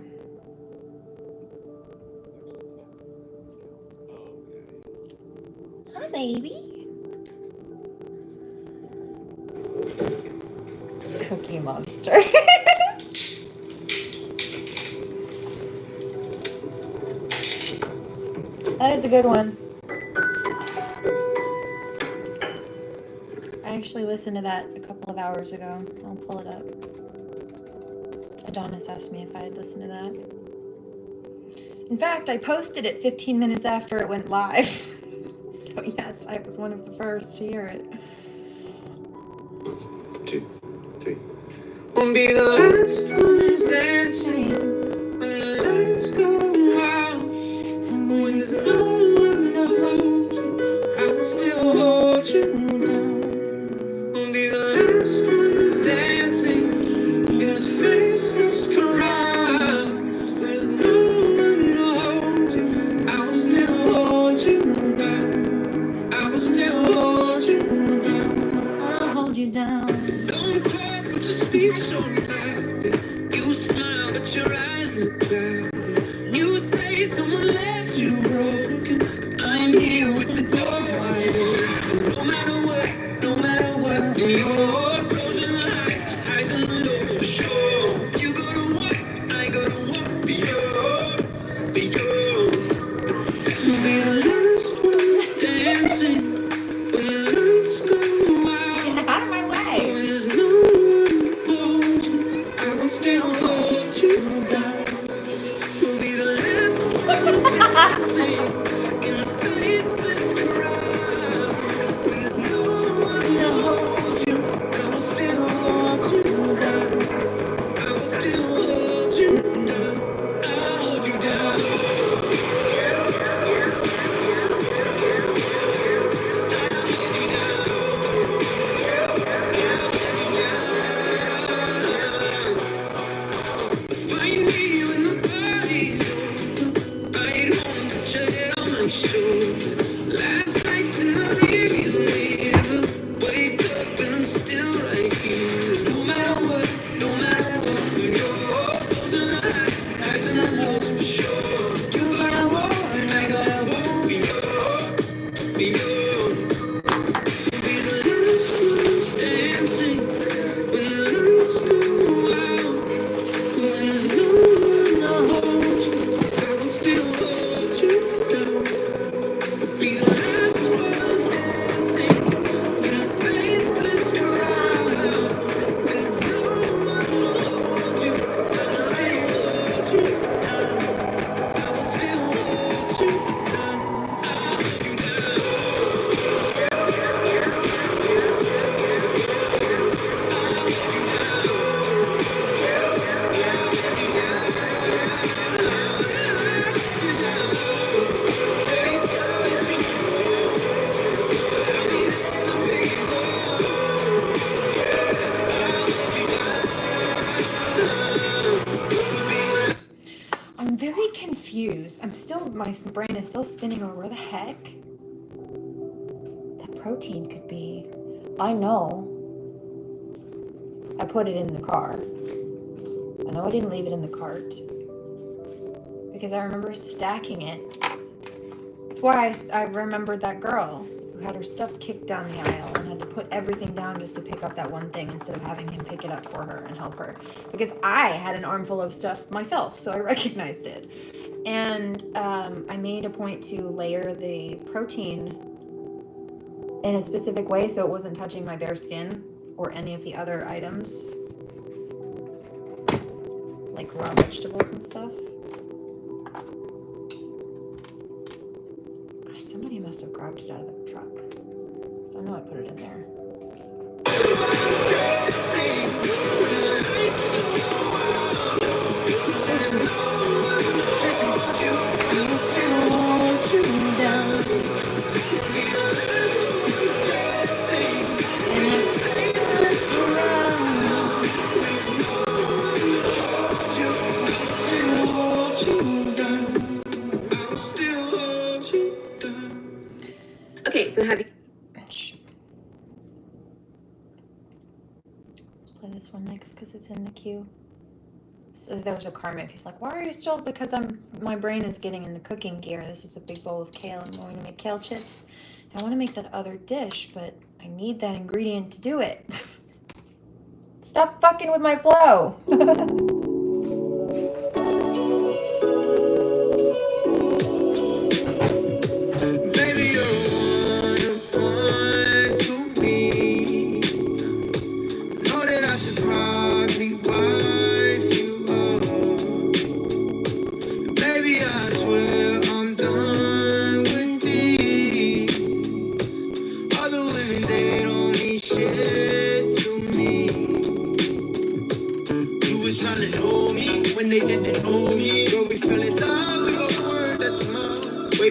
Hi, baby. Cookie Monster. That is a good one. I actually listened to that a couple of hours ago. I'll pull it up. Adonis asked me if I had listened to that. In fact, I posted it 15 minutes after it went live. So yes, I was one of the first to hear it. 1, 2, 3. Won't be the last ones dancing when the lights go out, and when there's no one to hold you, I will still hold you down. Won't be the last ones dancing in the faceless crowd, when there's no one to hold you, I will still hold you down. I will still hold you down. I'll hold you down. Don't talk, but you speak so loud. You smile, but your eyes look clouded. You say someone left you broken. I'm here with the door wide open. No matter what, in yours, lows and the highs and the lows for sure. You go to what, I go to what, beyond. You'll be the last ones dancing when the lights go out. Get out of my way. When there's no one to hold you, my brain is still spinning over where the heck that protein could be. I know I put it in the car. I know I didn't leave it in the cart because I remember stacking it. That's why I remembered that girl who had her stuff kicked down the aisle and had to put everything down just to pick up that one thing instead of having him pick it up for her and help her. Because I had an armful of stuff myself, so I recognized it. And I made a point to layer the protein in a specific way so it wasn't touching my bare skin or any of the other items, like raw vegetables and stuff. Somebody must have grabbed it out of the truck. So I know I put it in there. Okay, so have you... Let's play this one next because it's in the queue. So there was a karmic who's like, why are you still? Because my brain is getting in the cooking gear. This is a big bowl of kale. I'm going to make kale chips. I want to make that other dish, but I need that ingredient to do it. Stop fucking with my flow.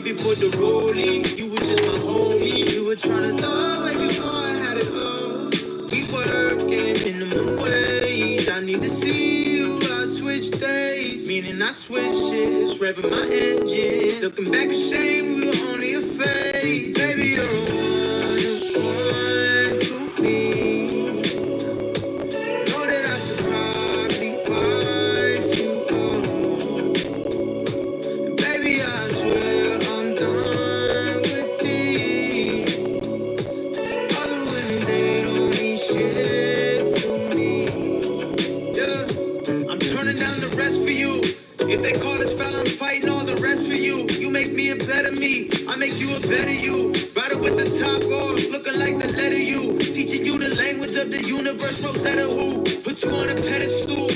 Before the rolling, you were just my homie. You were trying to love way before I had it all. We working minimum wage. I need to see you. I switch days, meaning I switch shifts, revving my engine. Looking back, a shame we were only a phase. Baby, you're a one to me. Know that I should probably wife you all. Baby, I swear. If they call us foul, I'm fighting all the rest for you. You make me a better me, I make you a better you. Rider with the top off, looking like the letter U. Teaching you the language of the universe, Rosetta who put you on a pedestal.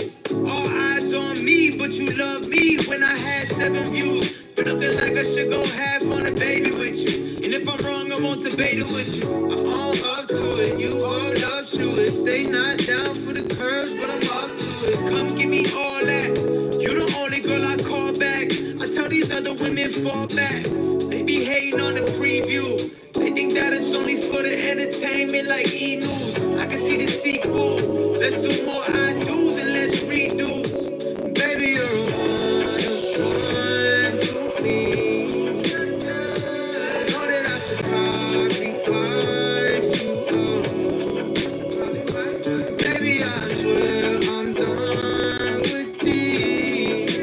All eyes on me, but you love me when I had 7 views. But looking like I should go half on a baby with you. And if I'm wrong, I won't debate it with you. I'm all up to it, you all up to it. Stay not down for the curves, but I'm up to it. Come give me all that. You the only girl I call back. I tell these other women fall back. They be hating on the preview. They think that it's only for the entertainment like E-News. I can see the sequel. Let's do more I do's and less redos. Baby, you're a one to me. Know that I should probably wife you all. Baby, I swear I'm done with these.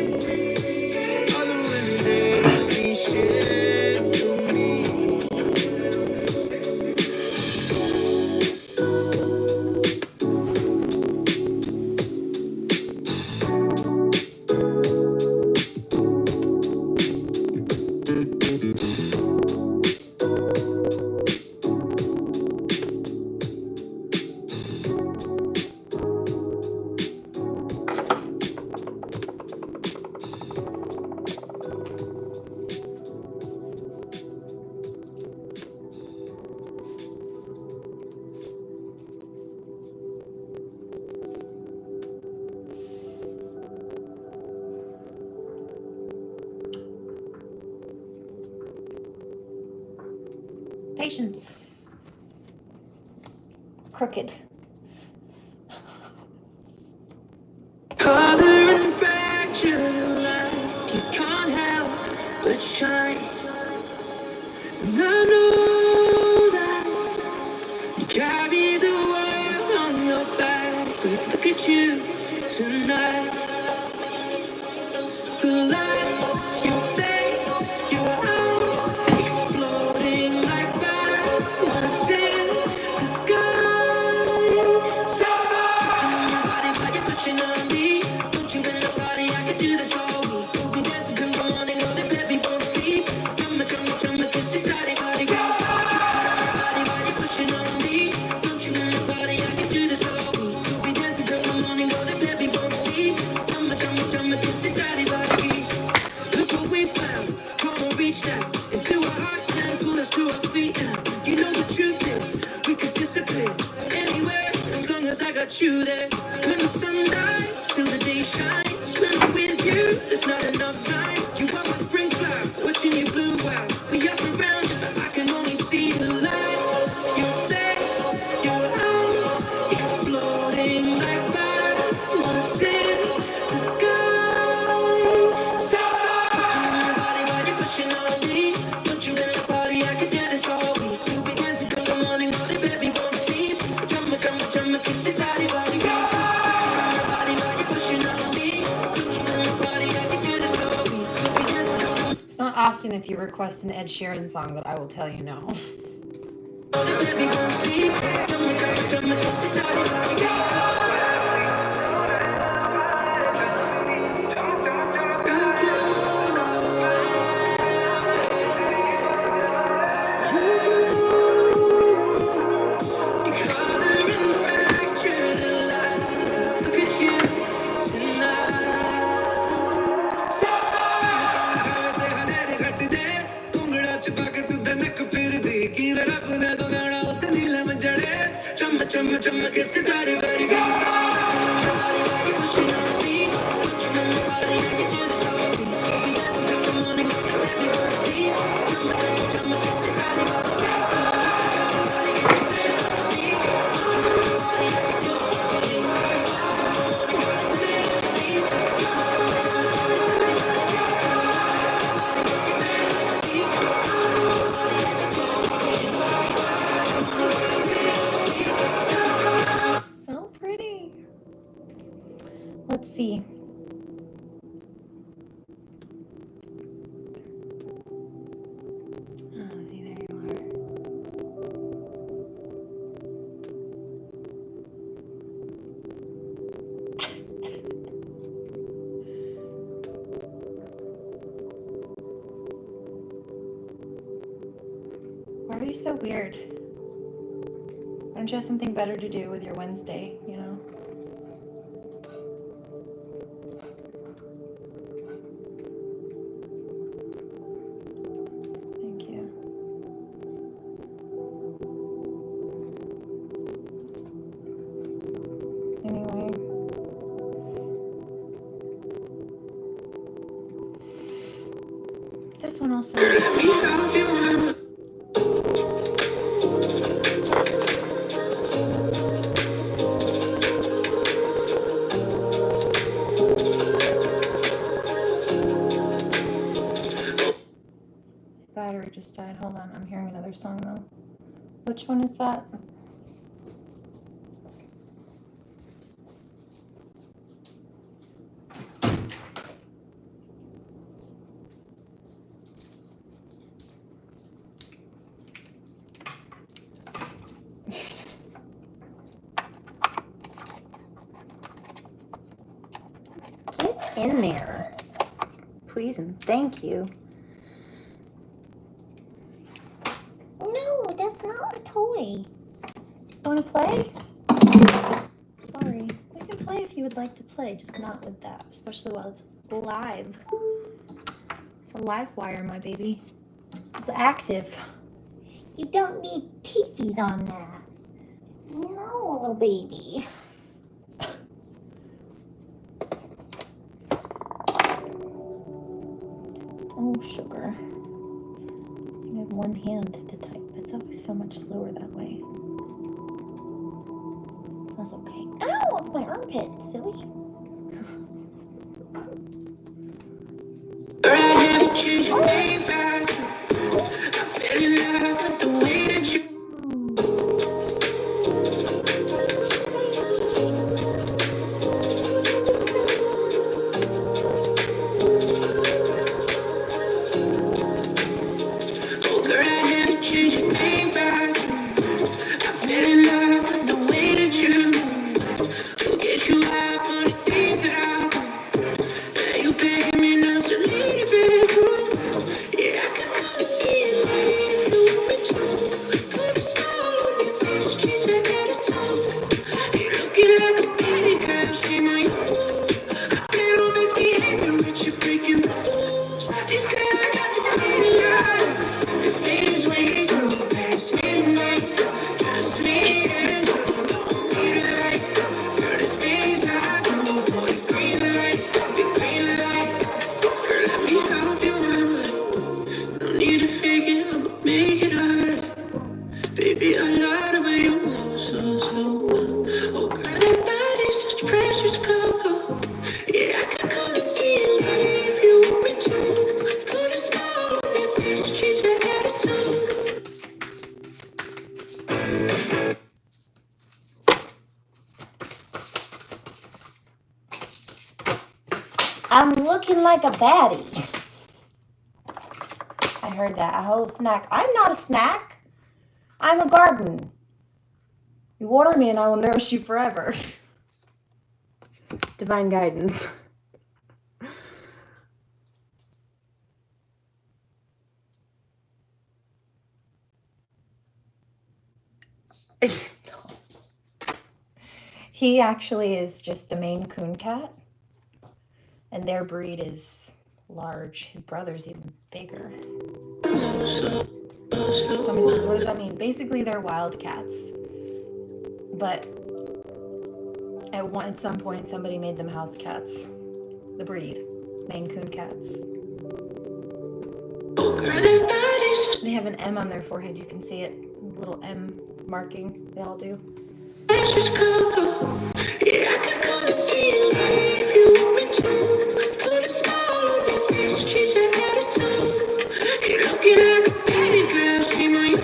Other women, they don't mean shit to me. Patience. Crooked. Other and fact you like, you can't help but light shine. And I know that you carry the world on your back. But look at you tonight. The lights, your face, your eyes, exploding like fireworks in the sky. So touching your body while you're pushing on me. Put you in the party, I can do this all week. We'll be dancing till the morning, all the baby won't sleep. Drummer, drummer, drummer, kiss it, body, body, go. Touching on your body while you're pushing on me. Put you in the party, I can do this all week. We'll be dancing till the morning, all the baby won't sleep. Drummer, drummer, drummer, kiss it, body, body. Look what we found. Karma reached out into our hearts and pulled us to our feet now. You know the truth is, we could disappear anywhere as long as I got you there. When the sun dies, till the day shines. When I'm with you, there's not enough time. You are my spring flower, watching you bloom out. We are surrounded, but I can only see the lights. Your face, your eyes, exploding like fireworks in the sky. So touching your body while you're pushing on me. Put you in the party, I can do this all week. We'll be dancing till the morning, all the baby won't sleep. Drummer, drummer, drummer, kiss it, body, body, go. Touching your body while you're pushing on me. Put you in the party, I can do this all week. We'll be dancing till the It's not often if you request an Ed Sheeran song that I will tell you no. baby won't sleep. Drummer, drummer, drummer, kiss it, body, body, go. Chumma chumma kiss it, body, body, go. Body, body, pushing on me. Put you in the body, I can do this all week. We'll be dancing till the morning, baby won't sleep. Chumma chumma chumma kiss it, body, body, go. Body, body, pushing on me. Put you in the body, I can do this all week. We'll be dancing till the morning, baby won't sleep. Chumma chumma chumma kiss it, body, body, go. Body, body, pushing on me. Put you in the body, I can do this all week. So pretty. Let's see. Oh, see, there you are. Why are you so weird? Why don't you have something better to do with your Wednesday, you know? Thank you. Anyway. This one also. Battery just died. Hold on, I'm hearing another song though. Which one is that? Get in there. Please and thank you. No, that's not a toy. Want to play? Sorry. We can play if you would like to play, just not with that, especially while it's live. It's a live wire, my baby. It's active. You don't need teethies on that. No, little baby. Oh, sugar. I have one hand to type. It's always so much slower that way. That's okay. Ow! It's my armpit, silly. Right here. to change your name back. I fell in love with the way that you. Oh girl, I had to change your name back. I fell in love with the way that you. Will get you up on the things that I do. Yeah, you begging me not to leave the bedroom. Yeah, I can come and see you if you want me to. Put a smile on your face, change that attitude. You looking like a pretty girl, shame on you. I can't always behave with you breaking rules. This time I got to clean it up. This game's way through past midnight. Just me and you. Don't need a light. Girl, the things I do for the green light. The green light. Girl, let me help you out. No need to fake it, I'ma make it alright. Baby, I love the way you move so slow. Oh, girl, that body's such precious cocoa. Yeah, I can come and see you if you want me to. Put a smile on your face, change that attitude. I'm looking like a baddie. I heard that. A whole snack. I'm not a snack. I'm a garden. You water me and I will nourish you forever. Divine guidance. He actually is just a Maine Coon cat. And their breed is large. His brother's even bigger. Somebody says, what does that mean? Basically, they're wild cats. But at some point, somebody made them house cats. The breed. Maine Coon cats. They have an M on their forehead. You can see it. A little M marking. They all do. Yeah, I can come and see you if you want me to. Put a smile on your face, change that attitude. You're looking like a pretty girl, shame on you.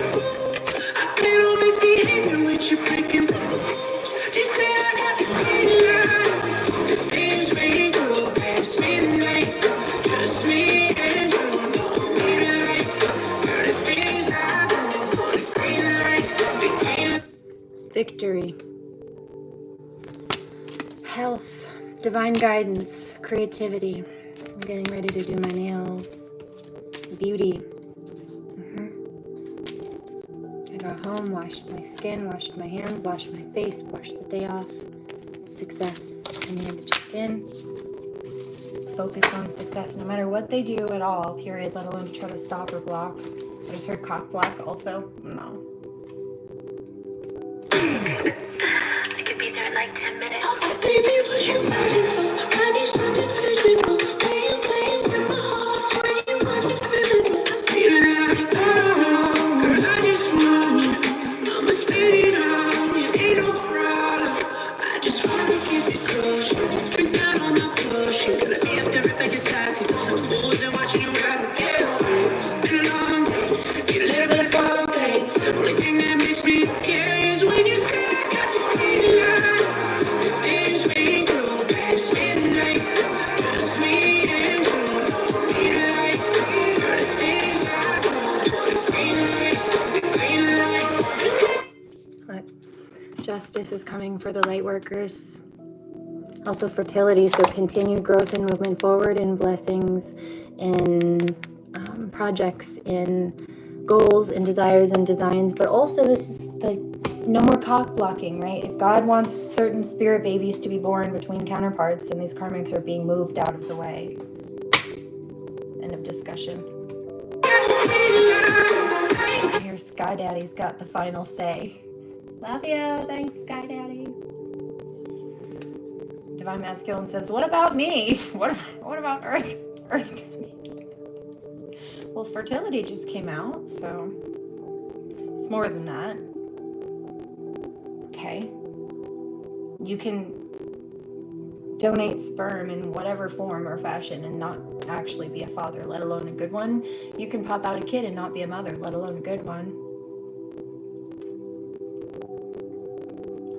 I can't always behave with you breaking rules. Just say I got the green light. The things we do past midnight. Just me and you, don't need a light. Girl, the things I do for the green light. The green light. Victory. Health. Divine guidance. Creativity. I'm getting ready to do my nails. Beauty. I got home, washed my skin, washed my hands, washed my face, washed the day off. Success. I'm here to check in. Focused on success, no matter what they do at all, period, let alone to try to stop or block. I just heard cock block also. No. I could be there in like 10 minutes. Baby, what you waiting for? I need something physical. Playing with my heart, swear you wasn't physical. I'm feeling like I don't know, girl, I just want you. I'ma spend it on you, ain't no problem. I just wanna keep it close. Drink down on my potion, gonna be up there if I decide to. Some fools and watching you ride a girl. Been a long day, need a little bit of foreplay. Only thing that makes me okay is when you say I got the green light. The things we do past midnight. Just me and you, don't need a light. Girl, the things I do for the green light. The green light. But justice is coming for the light workers. Also fertility, so continued growth and movement forward in blessings, in projects, in goals and desires and designs. But also this is the no more cock blocking, right? If God wants certain spirit babies to be born between counterparts, then these karmics are being moved out of the way. End of discussion. I hear Sky Daddy's got the final say. Love you. Thanks, Sky Daddy. Divine Masculine says, what about me? What about Earth Daddy? Well, fertility just came out, so it's more than that. Okay. You can donate sperm in whatever form or fashion and not actually be a father, let alone a good one. You can pop out a kid and not be a mother, let alone a good one.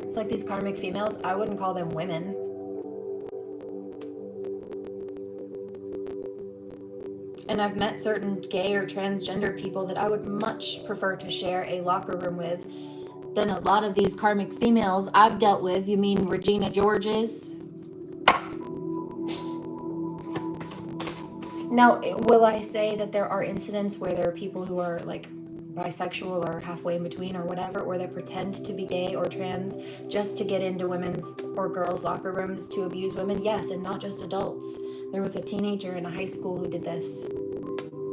It's like these karmic females, I wouldn't call them women. And I've met certain gay or transgender people that I would much prefer to share a locker room with than a lot of these karmic females I've dealt with. You mean Regina George's? Now, will I say that there are incidents where there are people who are like bisexual or halfway in between or whatever, or that pretend to be gay or trans just to get into women's or girls' locker rooms to abuse women? Yes, and not just adults. There was a teenager in a high school who did this,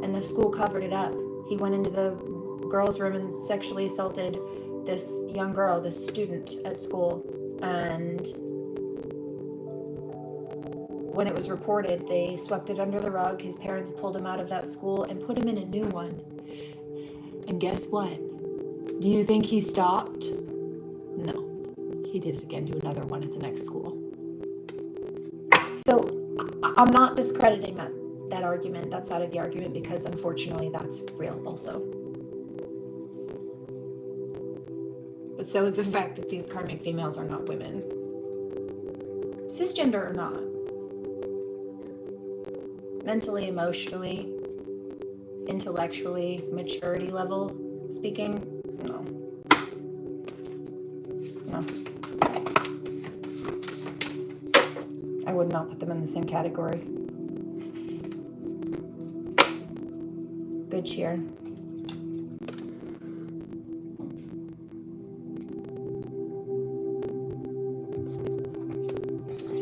and the school covered it up. He went into the girls' room and sexually assaulted this young girl, this student at school, and when it was reported, they swept it under the rug. His parents pulled him out of that school and put him in a new one. And guess what? Do you think he stopped? No. He did it again to another one at the next school. So I'm not discrediting that argument, that side of the argument, because unfortunately that's real also. But so is the fact that these karmic females are not women. Cisgender or not. Mentally, emotionally, intellectually, maturity level speaking, no. No. I would not put them in the same category. Good cheer.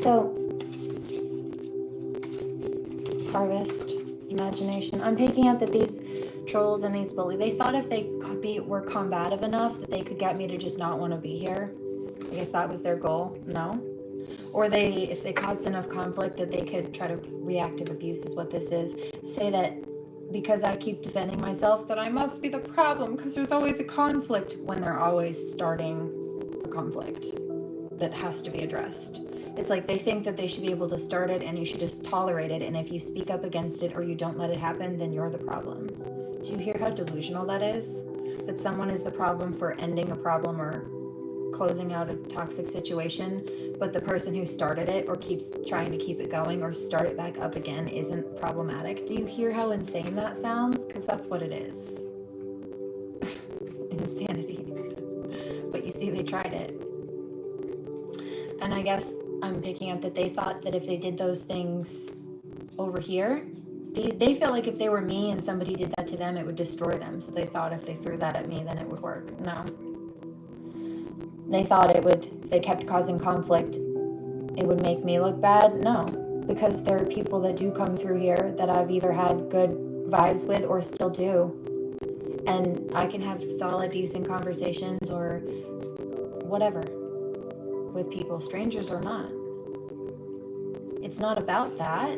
So, harvest, imagination. I'm picking up that these trolls and these bullies, they thought if they were combative enough that they could get me to just not want to be here. I guess that was their goal. No. Or if they caused enough conflict that they could try to reactive abuse is what this is. Say that because I keep defending myself that I must be the problem because there's always a conflict when they're always starting a conflict that has to be addressed. It's like they think that they should be able to start it and you should just tolerate it, and if you speak up against it or you don't let it happen, then you're the problem. Do you hear how delusional that is? That someone is the problem for ending a problem or closing out a toxic situation, but the person who started it or keeps trying to keep it going or start it back up again isn't problematic. Do you hear how insane that sounds? Because that's what it is. Insanity. But you see, they tried it. And I guess I'm picking up that they thought that if they did those things over here, they felt like if they were me and somebody did that to them, it would destroy them. So they thought if they threw that at me, then it would work. No. They thought if they kept causing conflict, it would make me look bad. No. Because there are people that do come through here that I've either had good vibes with or still do. And I can have solid, decent conversations or whatever with people, strangers or not. It's not about that.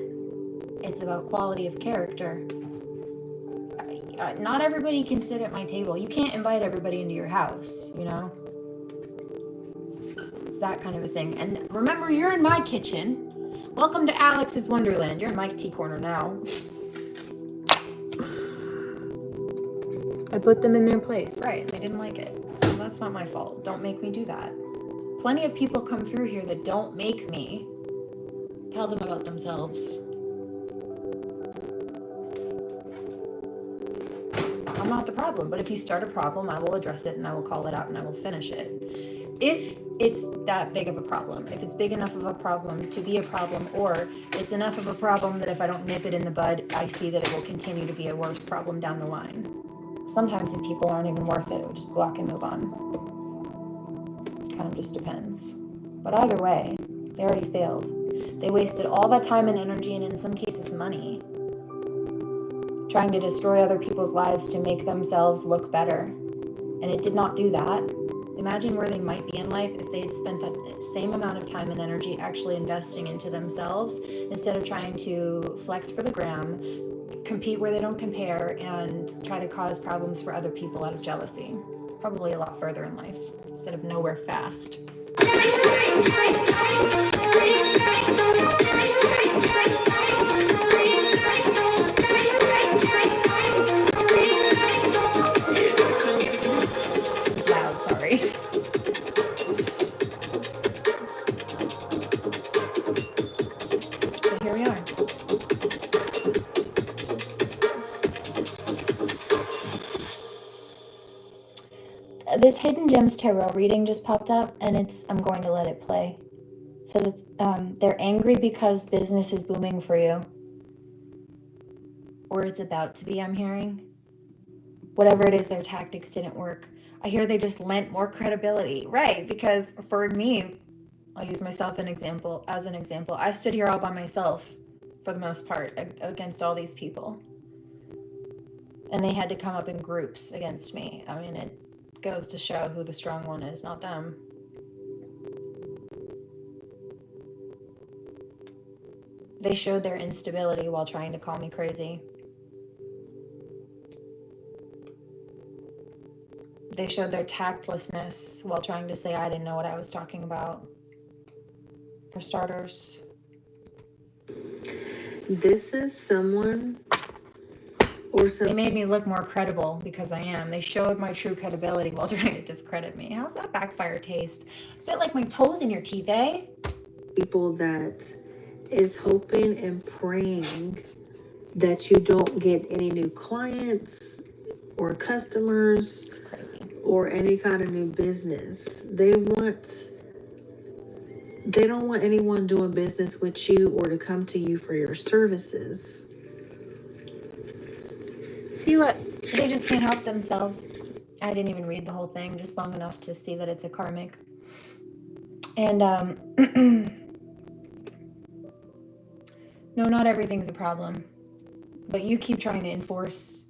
It's about quality of character. Not everybody can sit at my table. You can't invite everybody into your house, you know? It's that kind of a thing. And remember, you're in my kitchen. Welcome to Alex's Wonderland. You're in my tea corner now. I put them in their place. Right, they didn't like it. Well, that's not my fault. Don't make me do that. Plenty of people come through here that don't make me tell them about themselves. I'm not the problem, but if you start a problem, I will address it and I will call it out and I will finish it. If it's that big of a problem, if it's big enough of a problem to be a problem, or it's enough of a problem that if I don't nip it in the bud, I see that it will continue to be a worse problem down the line. Sometimes these people aren't even worth it. We'll just block and move on. Kind of just depends. But either way, they already failed. They wasted all that time and energy, and in some cases money, trying to destroy other people's lives to make themselves look better. And it did not do that. Imagine where they might be in life if they had spent that same amount of time and energy actually investing into themselves instead of trying to flex for the gram, compete where they don't compare, and try to cause problems for other people out of jealousy. probably a lot further in life instead of nowhere fast. Loud, sorry. So here we are. This Hidden Gems Tarot reading just popped up, and I'm going to let it play. It says it's, they're angry because business is booming for you. Or it's about to be, I'm hearing. Whatever it is, their tactics didn't work. I hear they just lent more credibility. Right, because for me, I'll use myself as an example. I stood here all by myself, for the most part, against all these people. And they had to come up in groups against me. I mean, it goes to show who the strong one is, not them. They showed their instability while trying to call me crazy. They showed their tactlessness while trying to say I didn't know what I was talking about. For starters. This is someone or something. They made me look more credible because I am. They showed my true credibility while trying to discredit me. How's that backfire taste? A bit like my toes in your teeth, eh? People that is hoping and praying that you don't get any new clients or customers. Crazy. Or any kind of new business. They don't want anyone doing business with you or to come to you for your services. See what? They just can't help themselves. I didn't even read the whole thing, just long enough to see that it's a karmic. And, no, not everything's a problem. But you keep trying to force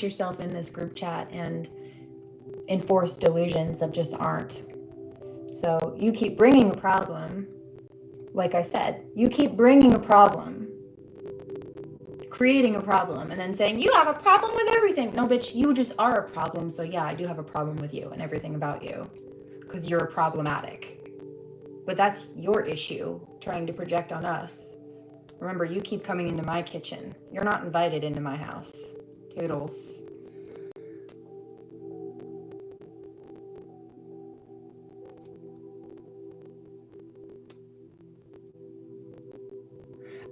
yourself in this group chat and enforce delusions that just aren't. So you keep bringing a problem. Like I said, you keep bringing a problem, creating a problem, and then saying, you have a problem with everything. No, bitch, you just are a problem. So yeah, I do have a problem with you and everything about you because you're problematic. But that's your issue, trying to project on us. Remember, you keep coming into my kitchen. You're not invited into my house. Toodles.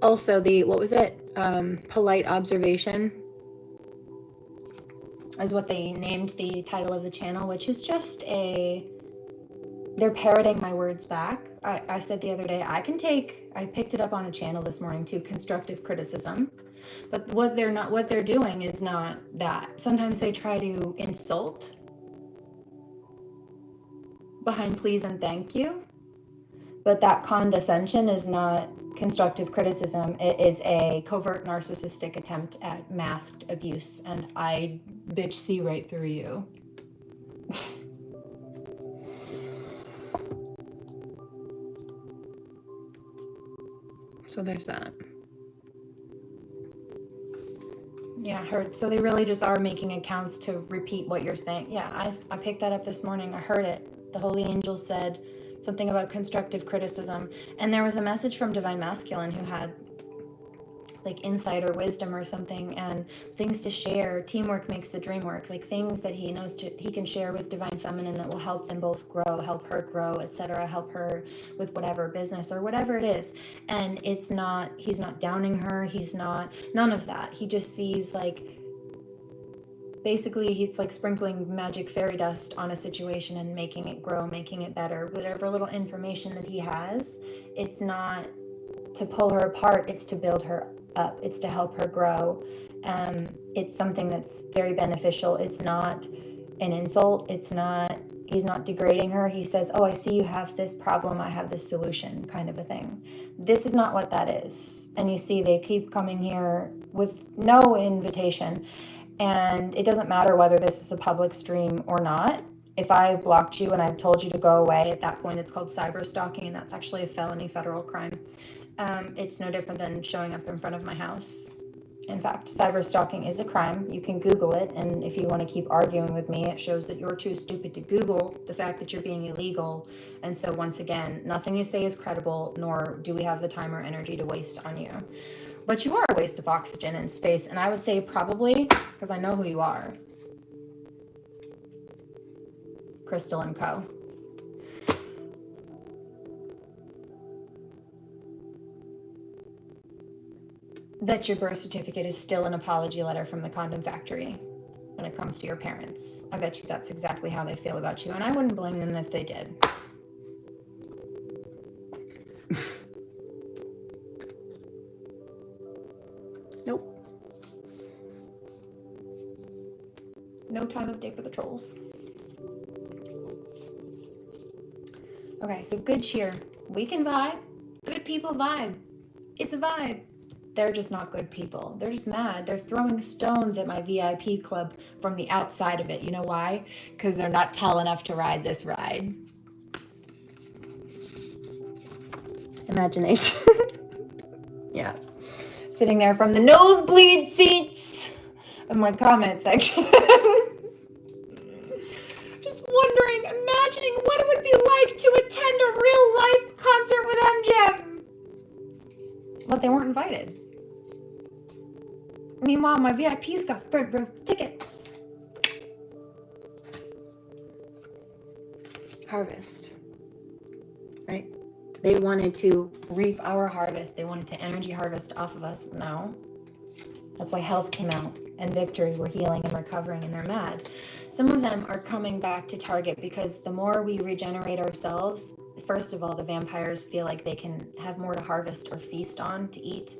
Also, what was it? Polite observation is what they named the title of the channel, which is just they're parroting my words back. I said the other day, I picked it up on a channel this morning too, constructive criticism. But what they're doing is not that. Sometimes they try to insult behind please and thank you. But that condescension is not constructive criticism. It is a covert narcissistic attempt at masked abuse. And I bitch see right through you. So there's that. Yeah, I heard. So they really just are making accounts to repeat what you're saying. Yeah, I picked that up this morning. I heard it. The holy angel said something about constructive criticism. And there was a message from Divine Masculine who had like insight or wisdom or something and things to share. Teamwork makes the dream work. Like things that he knows he can share with Divine Feminine that will help them both grow, help her grow, etc. Help her with whatever business or whatever it is. And he's not downing her. He's not, none of that. He just sees like, basically, he's like sprinkling magic fairy dust on a situation and making it grow, making it better. Whatever little information that he has, it's not to pull her apart, it's to build her up. It's to help her grow. It's something that's very beneficial. It's not an insult. He's not degrading her. He says, oh, I see you have this problem. I have this solution, kind of a thing. This is not what that is. And you see, they keep coming here with no invitation. And it doesn't matter whether this is a public stream or not. If I've blocked you and I've told you to go away, at that point it's called cyber-stalking, and that's actually a felony federal crime. It's no different than showing up in front of my house In fact, cyber-stalking is a crime. You can Google it, and if you want to keep arguing with me, it shows that you're too stupid to Google the fact that you're being illegal. And so once again, nothing you say is credible, nor do we have the time or energy to waste on you. But you are a waste of oxygen and space, and I would say probably, because I know who you are, Crystal and Co. That your birth certificate is still an apology letter from the condom factory when it comes to your parents. I bet you that's exactly how they feel about you, and I wouldn't blame them if they did. Nope. No time of day for the trolls. Okay, so good cheer. We can vibe. Good people vibe. It's a vibe. They're just not good people. They're just mad. They're throwing stones at my VIP club from the outside of it. You know why? Because they're not tall enough to ride this ride. Imagination. Yeah. Sitting there from the nosebleed seats of my comment section. Just wondering, imagining what it would be like to attend a real life concert with MGM. But they weren't invited. Meanwhile, my VIP's got front row tickets. Harvest. Right? They wanted to reap our harvest. They wanted to energy harvest off of us. No. That's why Health came out and Victory were healing and recovering, and they're mad. Some of them are coming back to target because the more we regenerate ourselves, first of all, the vampires feel like they can have more to harvest or feast on to eat.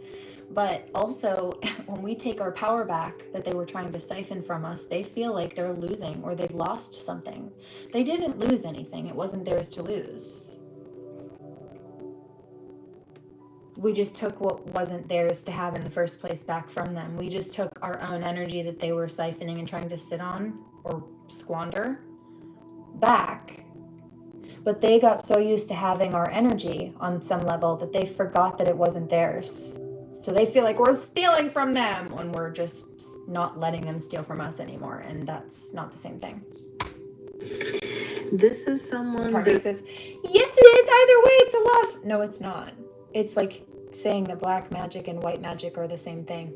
But also, when we take our power back that they were trying to siphon from us, they feel like they're losing or they've lost something. They didn't lose anything. It wasn't theirs to lose. We just took what wasn't theirs to have in the first place back from them. We just took our own energy that they were siphoning and trying to sit on or squander back. But they got so used to having our energy on some level that they forgot that it wasn't theirs. So they feel like we're stealing from them when we're just not letting them steal from us anymore. And that's not the same thing. This is someone that says, yes, it is. Either way, it's a loss. No, it's not. It's like saying that black magic and white magic are the same thing.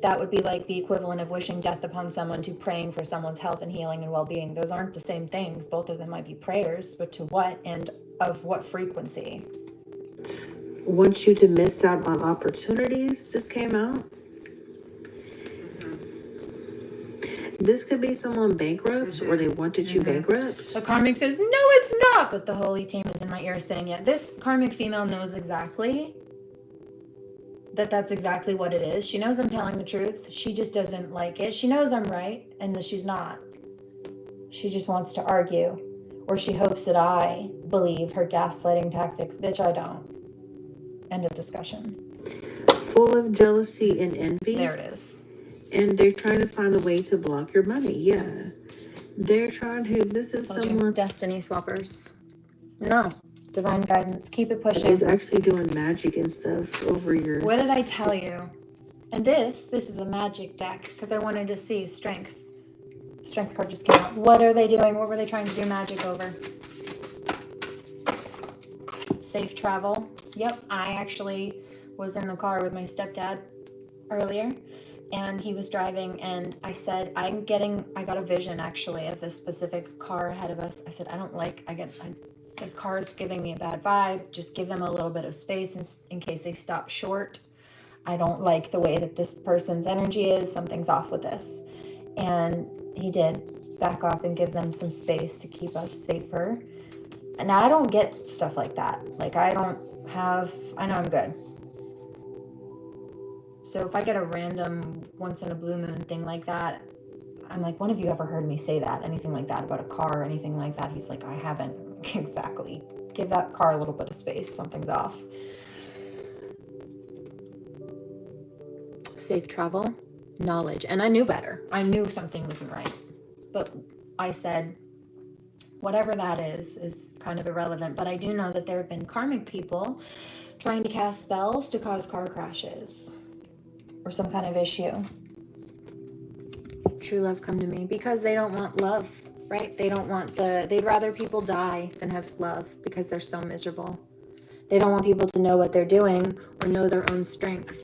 That would be like the equivalent of wishing death upon someone to praying for someone's health and healing and well-being. Those aren't the same things. Both of them might be prayers, but to what and of what frequency? Want you to miss out on opportunities just came out. This could be someone bankrupt or they wanted you bankrupt. The karmic says, no, it's not. But the holy team is in my ear saying, yeah, this karmic female knows exactly that that's exactly what it is. She knows I'm telling the truth. She just doesn't like it. She knows I'm right and that she's not. She just wants to argue, or she hopes that I believe her gaslighting tactics. Bitch, I don't. End of discussion. Full of jealousy and envy. There it is. And they're trying to find a way to block your money. Yeah. They're trying to, this is someone. Destiny swappers. No. Divine guidance. Keep it pushing. Is actually doing magic and stuff over your. What did I tell you? And this is a magic deck because I wanted to see strength. Strength card just came out. What are they doing? What were they trying to do magic over? Safe travel. Yep, I actually was in the car with my stepdad earlier, and he was driving, and I said, I got a vision actually of this specific car ahead of us. I said, this car is giving me a bad vibe. Just give them a little bit of space in case they stop short. I don't like the way that this person's energy is. Something's off with this. And he did back off and give them some space to keep us safer. And I don't get stuff like that. Like I know I'm good. So if I get a random once in a blue moon thing like that, I'm like, when have you ever heard me say that? Anything like that about a car or anything like that? He's like, I haven't. Exactly. Give that car a little bit of space. Something's off. Safe travel, knowledge. And I knew better. I knew something wasn't right. But I said, whatever that is kind of irrelevant. But I do know that there have been karmic people trying to cast spells to cause car crashes. or some kind of issue. True love come to me because they don't want love, right? They don't want they'd rather people die than have love because they're so miserable. They don't want people to know what they're doing or know their own strength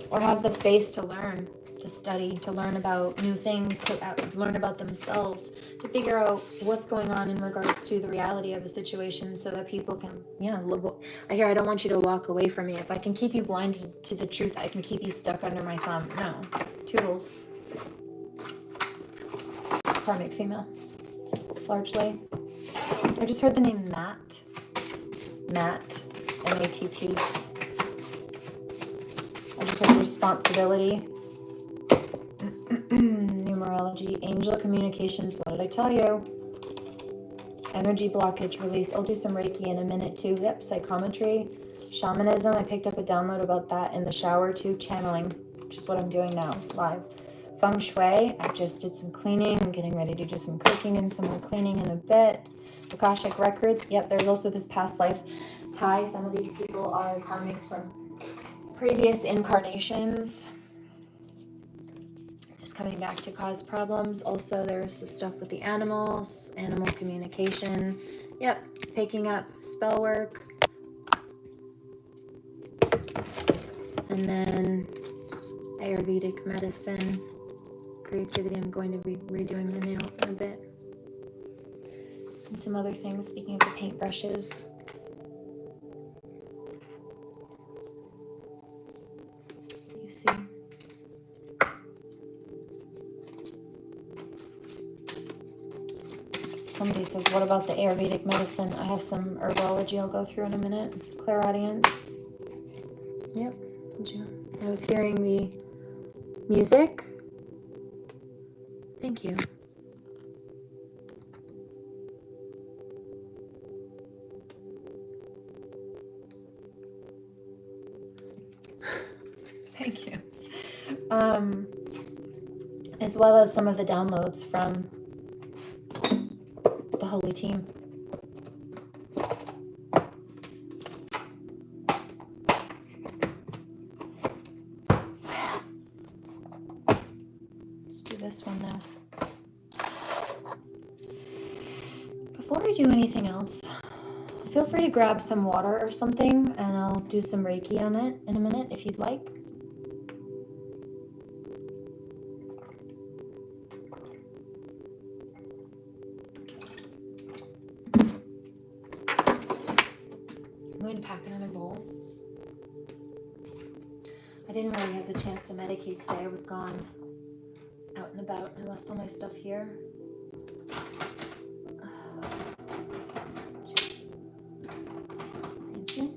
or have the space to learn, to study, to learn about new things, to learn about themselves, to figure out what's going on in regards to the reality of a situation so that people can, I don't want you to walk away from me. If I can keep you blinded to the truth, I can keep you stuck under my thumb. No. Toodles. Karmic female. Largely. I just heard the name Matt. Matt. M-A-T-T. I just heard responsibility. Numerology. Angel communications. What did I tell you? Energy blockage release. I'll do some Reiki in a minute too. Yep. Psychometry. Shamanism. I picked up a download about that in the shower too. Channeling. Which is what I'm doing now. Live. Feng Shui. I just did some cleaning. I'm getting ready to do some cooking and some more cleaning in a bit. Akashic records. Yep. There's also this past life tie. Some of these people are karmics from previous incarnations. Just coming back to cause problems. Also, there's the stuff with the animals, animal communication. Yep, picking up spell work. And then Ayurvedic medicine, creativity. I'm going to be redoing the nails in a bit. And some other things, speaking of the paintbrushes. You see. Somebody says, what about the Ayurvedic medicine? I have some herbology I'll go through in a minute. Clairaudience. Yep. Told you. I was hearing the music. Thank you. Thank you. As well as some of the downloads from the Holy Team. Let's do this one now. Before I do anything else, feel free to grab some water or something, and I'll do some Reiki on it in a minute if you'd like. I'm going to pack another bowl. I didn't really have the chance to medicate today. I was gone out and about. I left all my stuff here. Thank you.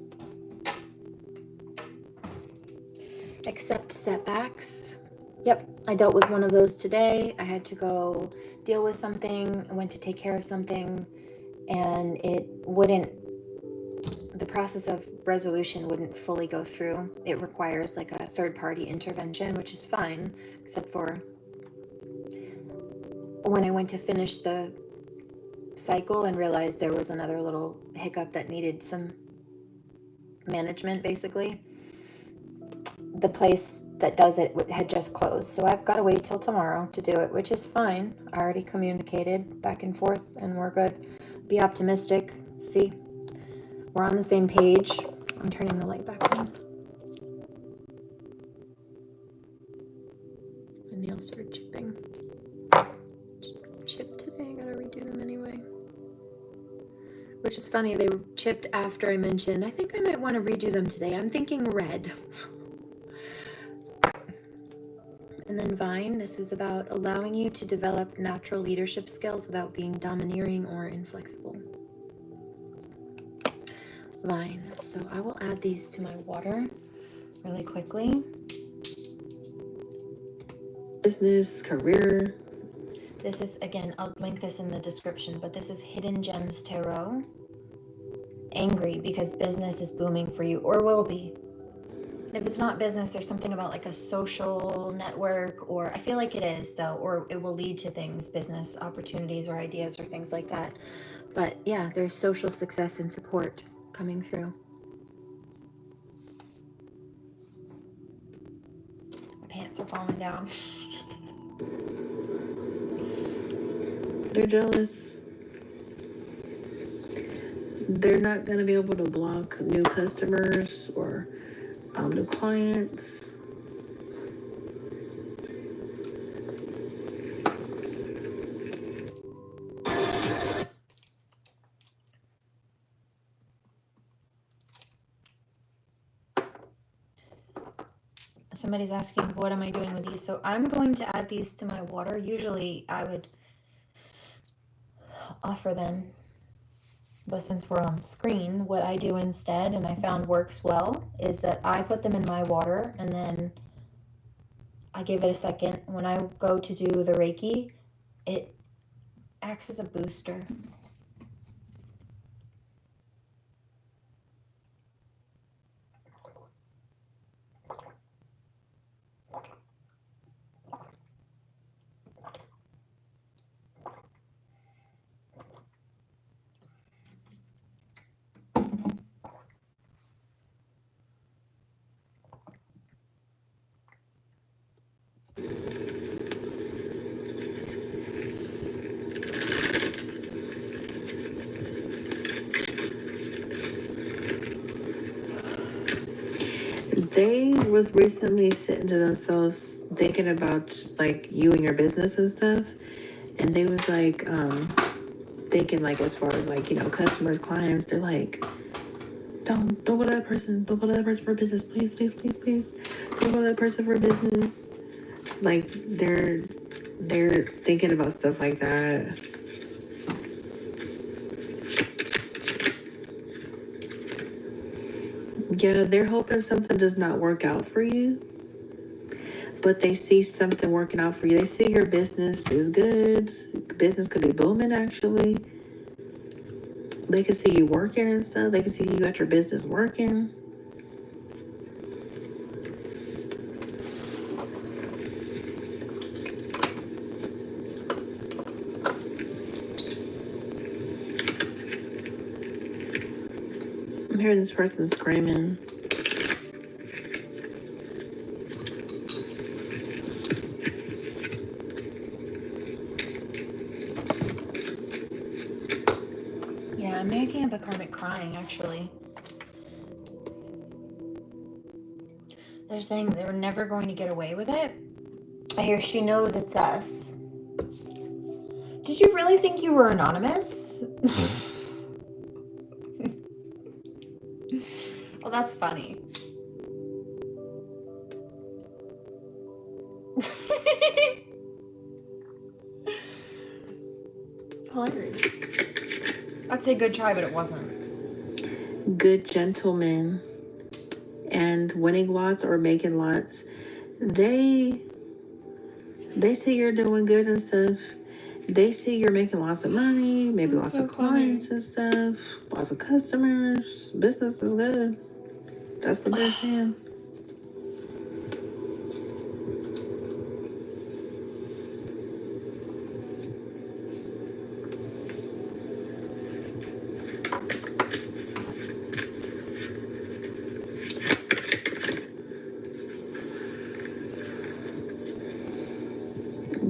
Accept setbacks. Yep, I dealt with one of those today. I had to go deal with something. I went to take care of something, and the process of resolution wouldn't fully go through. It requires like a third-party intervention, which is fine, except for when I went to finish the cycle and realized there was another little hiccup that needed some management, basically. The place that does it had just closed, so I've got to wait till tomorrow to do it, which is fine. I already communicated back and forth, and we're good. Be optimistic. See? We're on the same page. I'm turning the light back on. The nails started chipping. Chipped today. I gotta redo them anyway. Which is funny. They were chipped after I mentioned, I think I might want to redo them today. I'm thinking red. And then Vine. This is about allowing you to develop natural leadership skills without being domineering or inflexible. Vine. So I will add these to my water really quickly. Business, career. This is, again, I'll link this in the description, but this is Hidden Gems Tarot. Angry because business is booming for you, or will be. If it's not business, there's something about like a social network, or I feel like it is though, or it will lead to things, business opportunities or ideas or things like that. But yeah, there's social success and support coming through. plants are falling down. They're jealous. They're not going to be able to block new customers or new clients. Somebody's asking, what am I doing with these? So I'm going to add these to my water. Usually I would offer them, but since we're on screen, what I do instead, and I found works well, is that I put them in my water and then I give it a second. When I go to do the Reiki, it acts as a booster. They was recently sitting to themselves thinking about like you and your business and stuff, and they was like thinking like as far as like, you know, customers, clients, they're like, don't go to that person, don't go to that person for business, please, please, please, please, don't go to that person for business. Like they're thinking about stuff like that. Yeah, they're hoping something does not work out for you, but they see something working out for you. They see your business is good. Business could be booming, actually. They can see you working and stuff. They can see you at your business working. I'm hearing this person screaming. Yeah, I'm making up a karmic crying, actually. They're saying they're never going to get away with it. I hear she knows it's us. Did you really think you were anonymous? Well, that's funny. Hilarious. I'd say good try, but it wasn't. Good gentlemen and winning lots or making lots, they see you're doing good and stuff. They see you're making lots of money, maybe lots of clients and stuff, lots of customers. Business is good. That's what they're saying.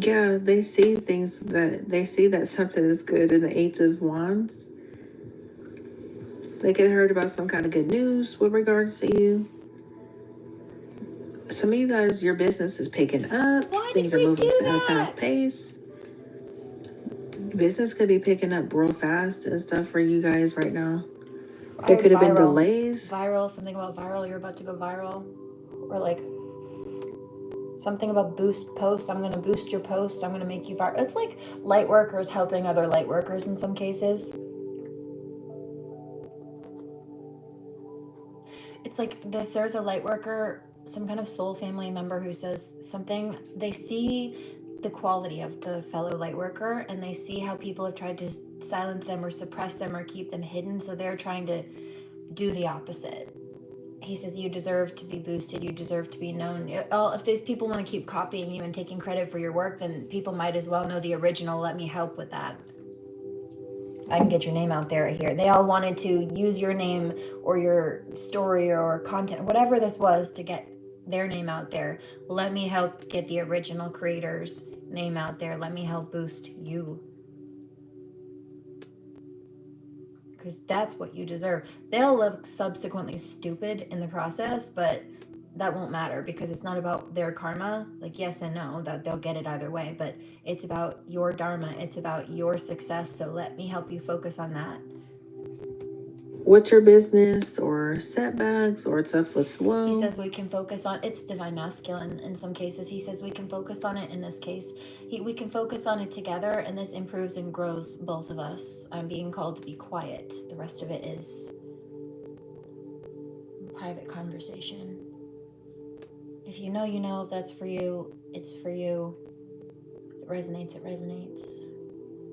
Yeah, they see things they see that something is good in the Eight of Wands. They could have heard about some kind of good news with regards to you. Some of you guys, your business is picking up. Things are moving at a fast pace. Business could be picking up real fast and stuff for you guys right now. There could have been delays. Viral, something about viral. You're about to go viral. Or like something about boost post. I'm going to boost your post. I'm going to make you viral. It's like light workers helping other light workers in some cases. It's like this. There's a light worker, some kind of soul family member who says something. They see the quality of the fellow light worker and they see how people have tried to silence them or suppress them or keep them hidden. So they're trying to do the opposite. He says, you deserve to be boosted. You deserve to be known. If these people want to keep copying you and taking credit for your work, then people might as well know the original. Let me help with that. I can get your name out there here. They all wanted to use your name or your story or content, whatever this was, to get their name out there. Let me help get the original creator's name out there. Let me help boost you. Because that's what you deserve. They'll look subsequently stupid in the process, but that won't matter because it's not about their karma. Like, yes and no, that they'll get it either way, but it's about your dharma. It's about your success. So let me help you focus on that. What's your business, or setbacks, or stuff was slow? He says we can focus on, it's divine masculine in some cases. He says we can focus on it in this case. We can focus on it together, and this improves and grows both of us. I'm being called to be quiet. The rest of it is private conversation. If you know, you know. If that's for you, it's for you. If it resonates, it resonates.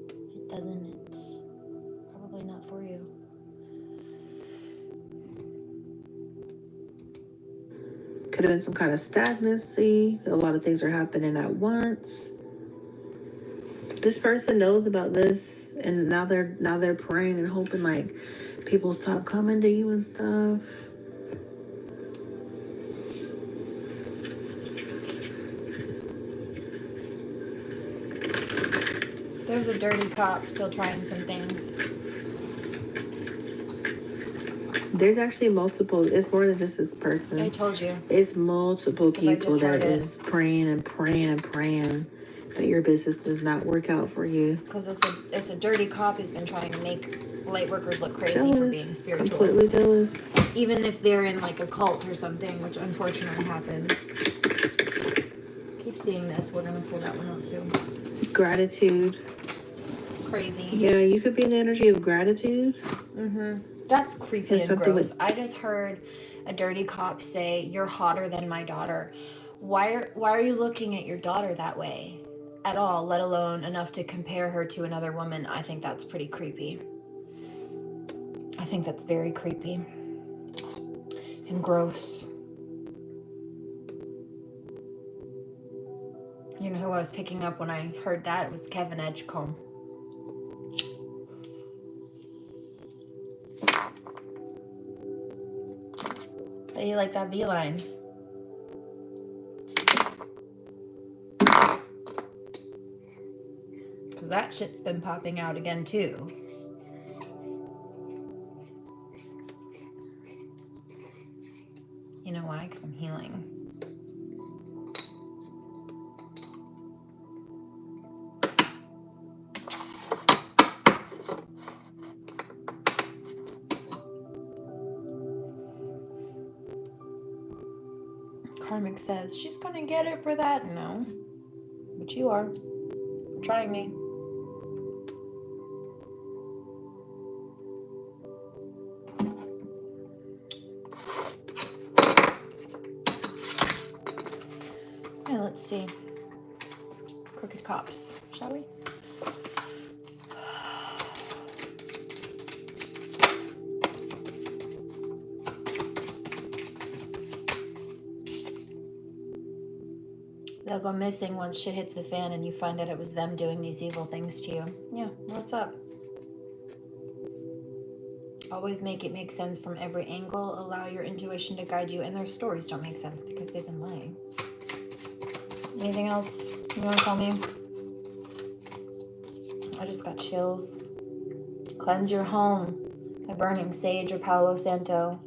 If it doesn't, it's probably not for you. Could have been some kind of stagnancy. A lot of things are happening at once. This person knows about this, and now they're praying and hoping like people stop coming to you and stuff. There's a dirty cop still trying some things. There's actually multiple. It's more than just this person. I told you. It's multiple people that is praying and praying and praying that your business does not work out for you. Because it's a dirty cop who's been trying to make light workers look crazy Jealous, for being spiritual. completely jealous. Even if they're in like a cult or something, which unfortunately happens. Keep seeing this. We're gonna pull that one out too. Gratitude. Crazy. Yeah, you could be in the energy of gratitude. That's creepy Has and something gross. with- I just heard a dirty cop say, "You're hotter than my daughter." Why are you looking at your daughter that way at all, let alone enough to compare her to another woman? I think that's pretty creepy. I think that's very creepy and gross. You know who I was picking up when I heard that? It was Kevin Edgecombe. How do you like that V-line? Because that shit's been popping out again too. You know why? Because I'm healing. Karmic says, she's gonna get it for that. No. But you are. You're trying me. And let's see. Crooked cops, shall we? They'll go missing once shit hits the fan and you find out it was them doing these evil things to you. Yeah, what's up? Always make it make sense from every angle. Allow your intuition to guide you. And their stories don't make sense because they've been lying. Anything else you want to tell me? I just got chills. Cleanse your home by burning sage or Palo Santo.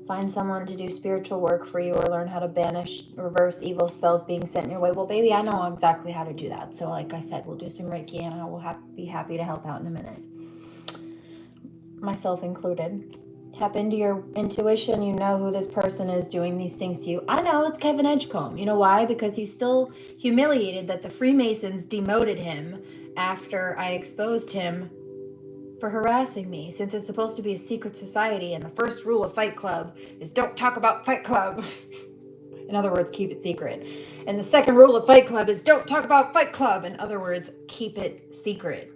Find someone to do spiritual work for you or learn how to banish, reverse evil spells being sent your way. Well, baby, I know exactly how to do that. So like I said, we'll do some Reiki and I will be happy to help out in a minute. Myself included. Tap into your intuition. You know who this person is doing these things to you. I know it's Kevin Edgecombe. You know why? Because he's still humiliated that the Freemasons demoted him after I exposed him for harassing me, since it's supposed to be a secret society and the first rule of Fight Club is don't talk about Fight Club. In other words, keep it secret. And the second rule of Fight Club is don't talk about Fight Club. In other words, keep it secret.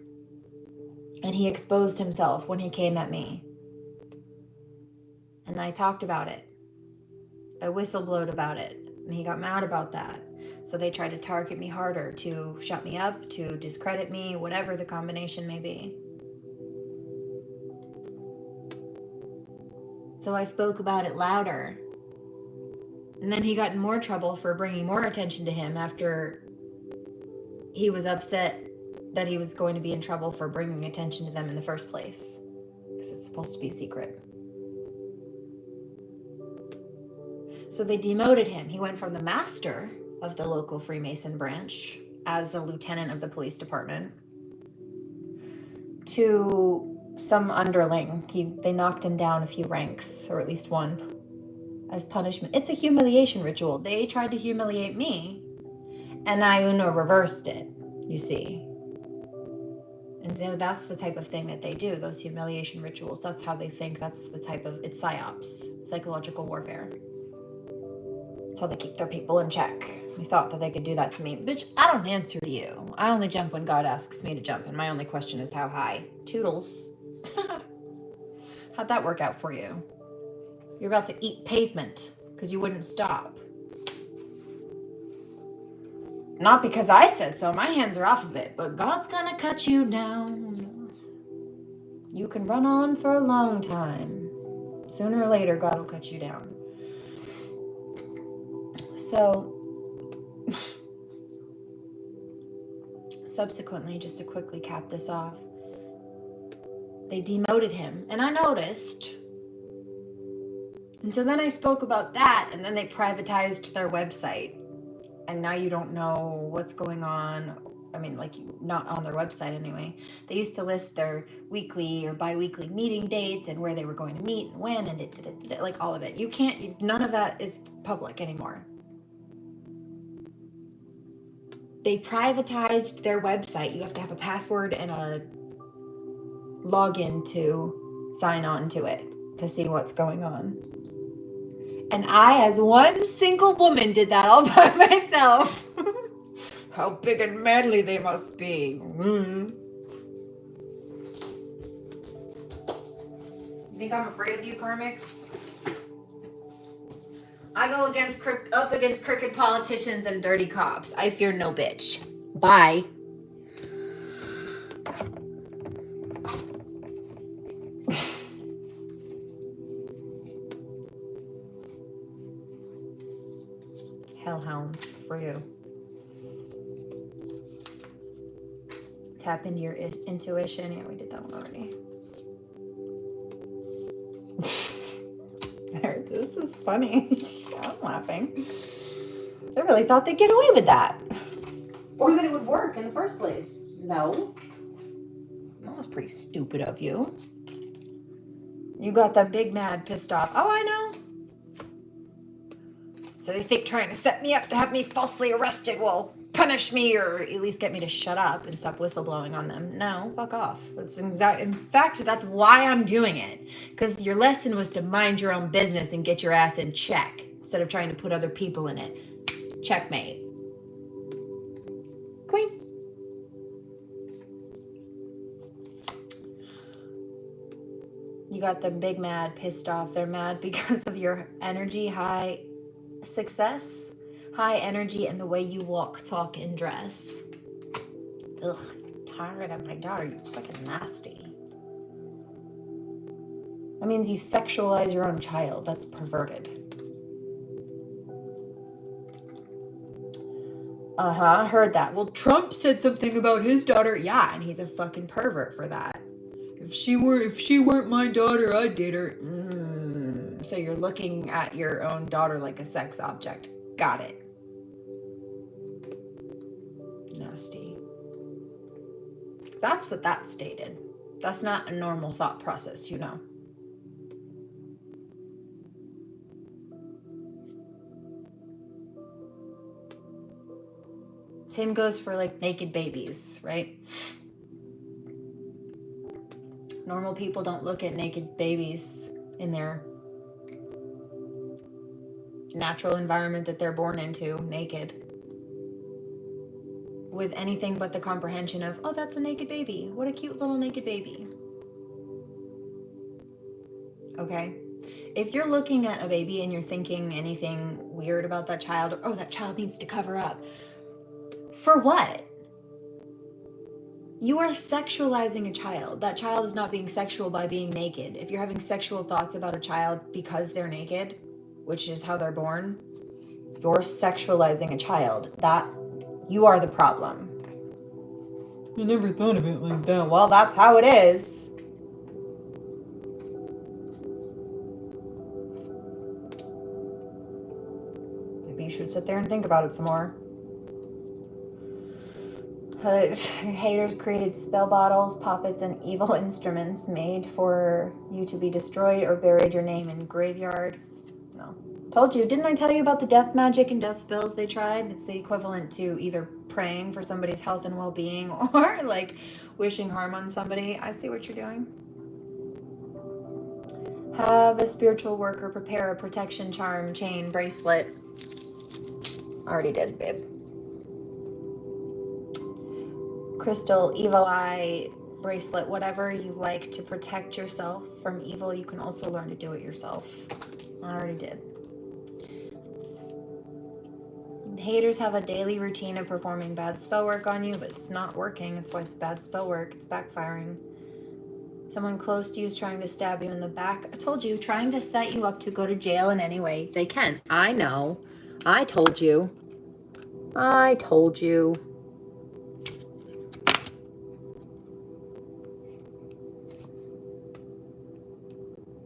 And he exposed himself when he came at me. And I talked about it. I whistleblowed about it. And he got mad about that. So they tried to target me harder, to shut me up, to discredit me, whatever the combination may be. So I spoke about it louder. And then he got in more trouble for bringing more attention to him after he was upset that he was going to be in trouble for bringing attention to them in the first place. Because it's supposed to be secret. So they demoted him. He went from the master of the local Freemason branch as the lieutenant of the police department to some underling. They knocked him down a few ranks, or at least one, as punishment. It's a humiliation ritual. They tried to humiliate me, and Uno reversed it, you see. And that's the type of thing that they do, those humiliation rituals. That's how they think. That's the type of, it's psyops, psychological warfare. That's how they keep their people in check. They thought that they could do that to me. Bitch, I don't answer to you. I only jump when God asks me to jump, and my only question is how high. Toodles. How'd that work out for you? You're about to eat pavement because you wouldn't stop. Not because I said so. My hands are off of it, but God's gonna cut you down. You can run on for a long time. Sooner or later, God will cut you down. So, subsequently, just to quickly cap this off, they demoted him, and I noticed. And so then I spoke about that, and then they privatized their website. And now you don't know what's going on. I mean, like, not on their website anyway. They used to list their weekly or bi-weekly meeting dates and where they were going to meet and when and like all of it. You can't, none of that is public anymore. They privatized their website. You have to have a password and a login to sign on to it to see what's going on. And I, as one single woman, did that all by myself. How big and manly they must be. You think I'm afraid of you, karmics? I go up against crooked politicians and dirty cops. I fear no bitch. Bye. Hellhounds for you. Tap into your intuition. Yeah, we did that one already. This is funny. I'm laughing. I really thought they'd get away with that. Or that it would work in the first place. No. That was pretty stupid of you. You got that big mad pissed off. Oh, I know. So they think trying to set me up to have me falsely arrested will punish me or at least get me to shut up and stop whistleblowing on them. No, fuck off. In fact, that's why I'm doing it. Because your lesson was to mind your own business and get your ass in check instead of trying to put other people in it. Checkmate. Queen. You got them big mad, pissed off. They're mad because of your energy, high success, high energy, and the way you walk, talk, and dress. Ugh, tired of my daughter. You're fucking nasty. That means you sexualize your own child. That's perverted. I heard that. Well, Trump said something about his daughter. Yeah, and he's a fucking pervert for that. If she weren't my daughter, I'd date her. So you're looking at your own daughter like a sex object. Got it. Nasty. That's what that stated. That's not a normal thought process, you know. Same goes for like naked babies, right? Normal people don't look at naked babies in their natural environment that they're born into, naked, with anything but the comprehension of, oh, that's a naked baby. What a cute little naked baby. Okay? If you're looking at a baby and you're thinking anything weird about that child, or, oh, that child needs to cover up. For what? You are sexualizing a child. That child is not being sexual by being naked. If you're having sexual thoughts about a child because they're naked, which is how they're born, You're sexualizing a child. That, you are the problem. I never thought of it like that. Well, that's how it is. Maybe you should sit there and think about it some more. Haters created spell bottles, puppets, and evil instruments made for you to be destroyed or buried your name in graveyard. No. Told you. Didn't I tell you about the death magic and death spells they tried? It's the equivalent to either praying for somebody's health and well-being or like wishing harm on somebody. I see what you're doing. Have a spiritual worker prepare a protection charm, chain, bracelet. Already did, babe. Crystal, evil eye, bracelet, whatever you like to protect yourself from evil, you can also learn to do it yourself. I already did. Haters have a daily routine of performing bad spell work on you, but it's not working. That's why it's bad spell work. It's backfiring. Someone close to you is trying to stab you in the back. I told you, trying to set you up to go to jail in any way they can. I know. I told you. I told you.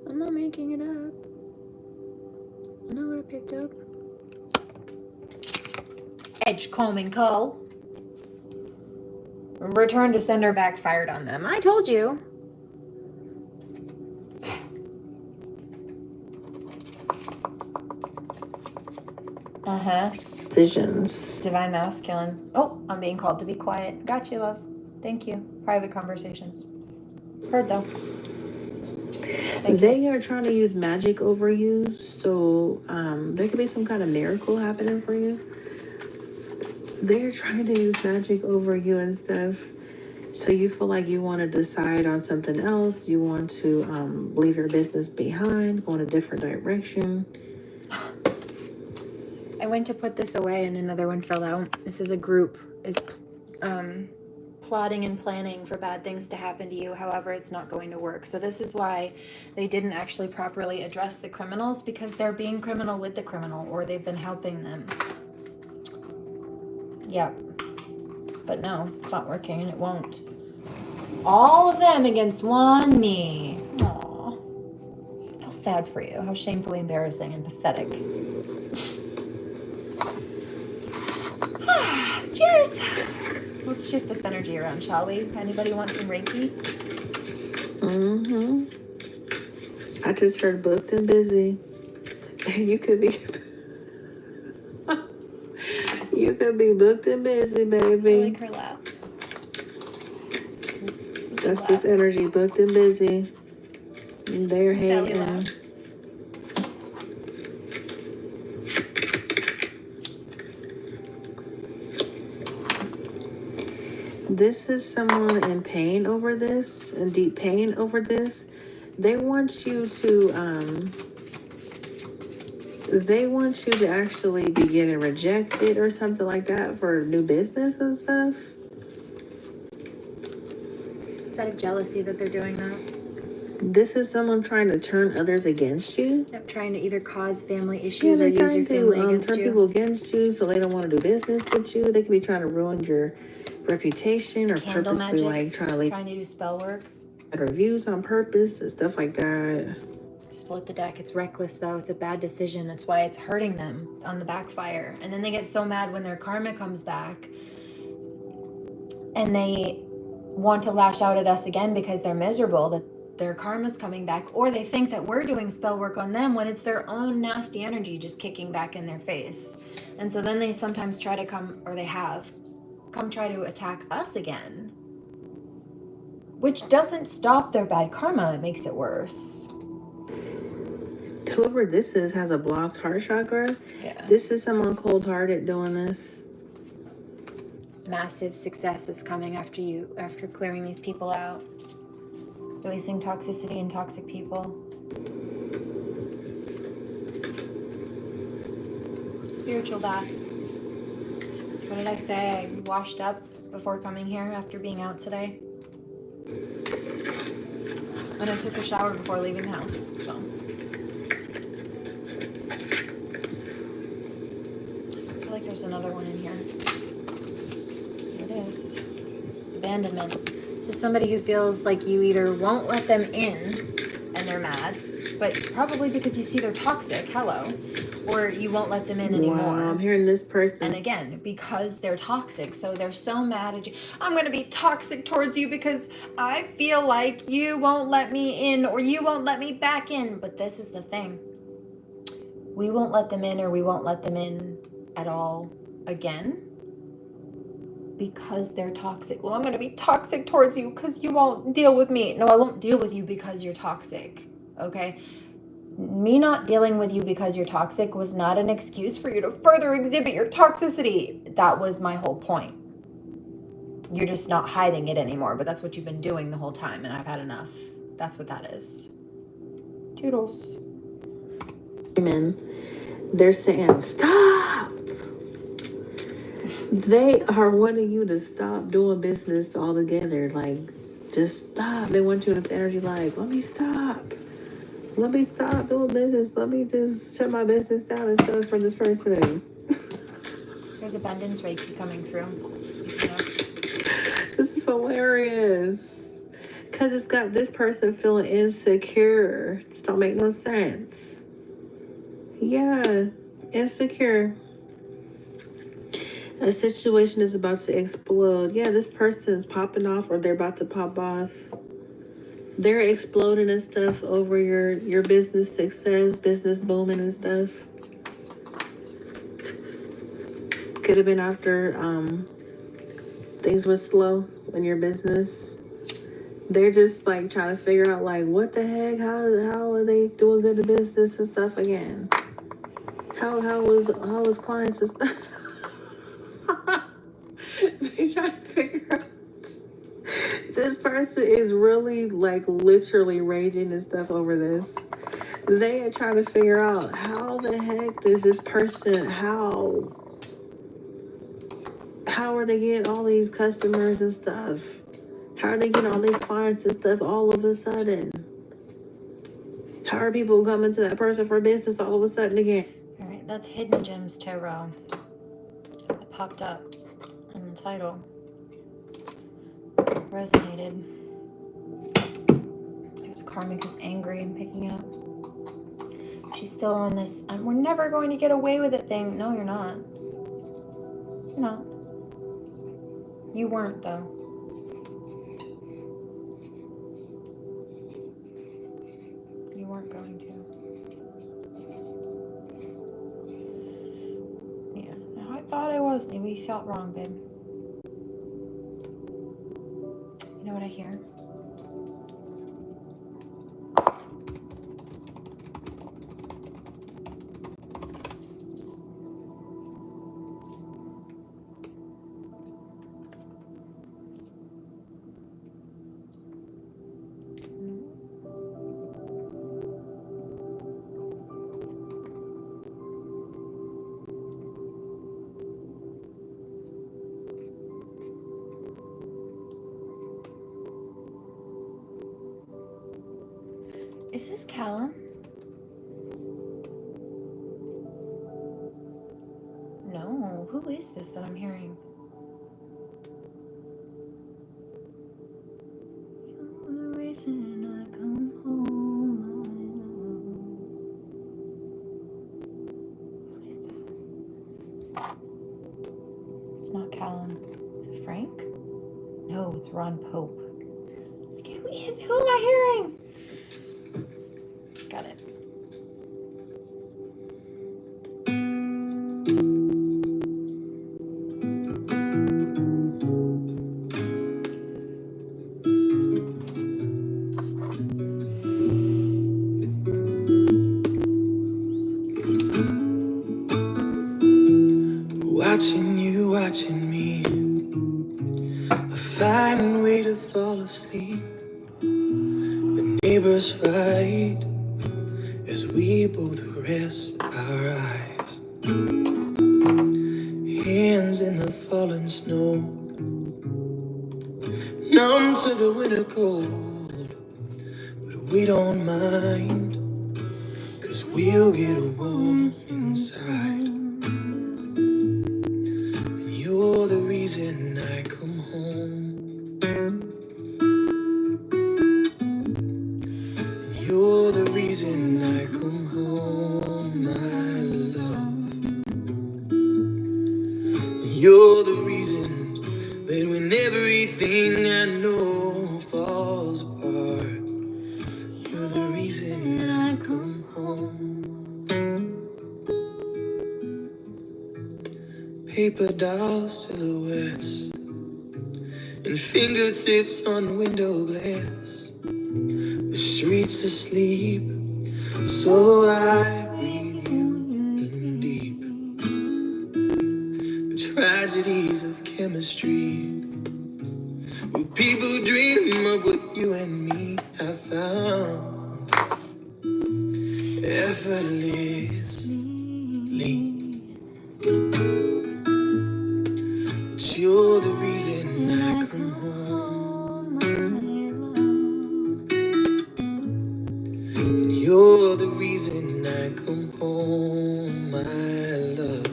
I'm not making it up. I know what I picked up. Edgecomb & Co. Return to sender backfired on them. I told you. Uh-huh. Decisions. Divine masculine. Oh, I'm being called to be quiet. Got you, love. Thank you. Private conversations. Heard, though. They are trying to use magic over you, so there could be some kind of miracle happening for you. They're trying to use magic over you and stuff, so you feel like you want to decide on something else. You want to leave your business behind, go in a different direction. I went to put this away and another one fell out. This is a group is plotting and planning for bad things to happen to you. However, it's not going to work. So this is why they didn't actually properly address the criminals, because they're being criminal with the criminal, or they've been helping them. Yeah. But no, it's not working and it won't. All of them against one me. Aww. How sad for you. How shamefully embarrassing and pathetic. Cheers! Let's shift this energy around, shall we? Anybody want some Reiki? Mm-hmm. I just heard booked and busy. You could be... You could be booked and busy, baby. I like her laugh. That's this energy, booked and busy. They're hating. This is someone in pain over this, in deep pain over this. They want you to actually be getting rejected or something like that for new business and stuff. Is that a jealousy that they're doing that? This is someone trying to turn others against you. Yep, trying to either cause family issues or use your family against turn you. people against you so they don't want to do business with you. They could be trying to ruin your reputation or Candle purposely magic, trying to do spell work. Reviews on purpose and stuff like that. Split the deck. It's reckless, though. It's a bad decision. That's why it's hurting them on the backfire. And then they get so mad when their karma comes back and they want to lash out at us again because they're miserable that their karma's coming back, or they think that we're doing spell work on them when it's their own nasty energy just kicking back in their face. And so then they sometimes try to come try to attack us again, which doesn't stop their bad karma. It makes it worse. Whoever this is has a blocked heart chakra. Yeah. This is someone cold-hearted doing this. Massive success is coming after clearing these people out. Releasing toxicity and toxic people. Spiritual bath. What did I say? I washed up before coming here after being out today. And I took a shower before leaving the house, so. another one in here. Here it is. Abandonment. This is somebody who feels like you either won't let them in and they're mad, but probably because you see they're toxic, hello, or you won't let them in anymore. Wow, I'm hearing this person. And again, because they're toxic, so they're so mad at you. I'm going to be toxic towards you because I feel like you won't let me in or you won't let me back in. But this is the thing. We won't let them in or we won't let them in at all again because they're toxic. Well, I'm going to be toxic towards you because you won't deal with me. No, I won't deal with you because you're toxic. Okay? Me not dealing with you because you're toxic was not an excuse for you to further exhibit your toxicity. That was my whole point. You're just not hiding it anymore, but that's what you've been doing the whole time, and I've had enough. That's what that is. Toodles. Women, they're saying, stop! They are wanting you to stop doing business altogether. Like, just stop. They want you to have energy like, let me stop. Let me stop doing business. Let me just shut my business down and stuff for this person. There's abundance Reiki coming through. This is hilarious. Because it's got this person feeling insecure. This don't make no sense. Yeah, insecure. A situation is about to explode. Yeah, this person's popping off or they're about to pop off. They're exploding and stuff over your business success, business booming and stuff. Could have been after things were slow in your business. They're just like trying to figure out like what the heck, how are they doing good in business and stuff again? How was clients and stuff? They trying to figure out. This person is really, like, literally raging and stuff over this. They are trying to figure out how the heck does this person, how are they getting all these customers and stuff? How are they getting all these clients and stuff all of a sudden? How are people coming to that person for business all of a sudden again? All right, that's Hidden Gems Tarot. It popped up in the title. Resonated. There's a karmic who's angry and picking up. She's still on this we're never going to get away with it thing. No, you're not. You're not. You weren't, though. You weren't going to. Yeah, I thought I was. Maybe you felt wrong, babe. You know what I hear? Is this Callum? No, who is this that I'm hearing? You're the reason I come home. Who is that? It's not Callum. Is it Frank? No, it's Ron Pope. Who am I hearing? Got it. Watching you, watching me, I find a way to fall asleep. The neighbors fight as we both rest our eyes. Hands in the falling snow, numb to the winter cold. But we don't mind, 'cause we'll get warm inside. reason I come home. You're the reason I come home, my love. You're the reason that when everything I know falls apart, you're the reason I come home. Paper doll silhouettes and fingertips on window glass. The streets asleep, so I breathe you in deep. The tragedies of chemistry, where people dream of what you and me have found effortlessly. But you're the reason I come home. And you're the reason I come home, my love.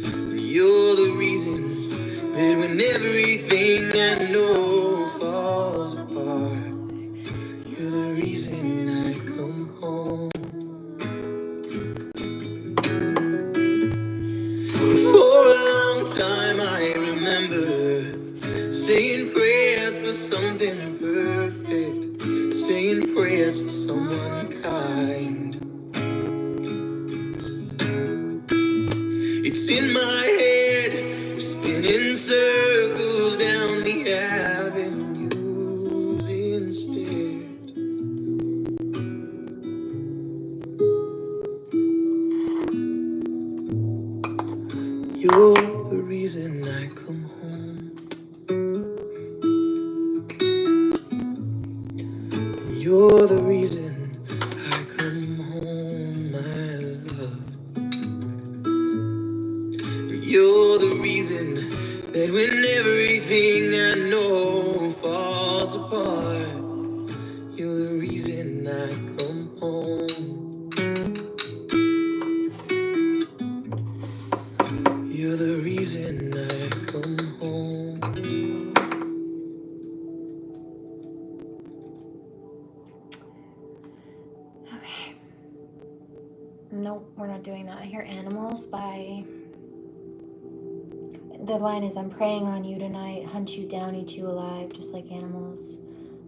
And you're the reason that when everything I know falls apart, you're the reason I come home. For a long time I remember saying prayers for something perfect, saying prayers for someone kind. It's in my head, we're spinning circles down the avenues instead. You're the reason I come home. You're the reason I come home, my love. You're the reason that when everything I know falls apart, you're the reason I come home. You're the reason I come home. Okay. Nope, we're not doing that. I hear Animals by... The line is, I'm preying on you tonight, hunt you down, eat you alive, just like animals.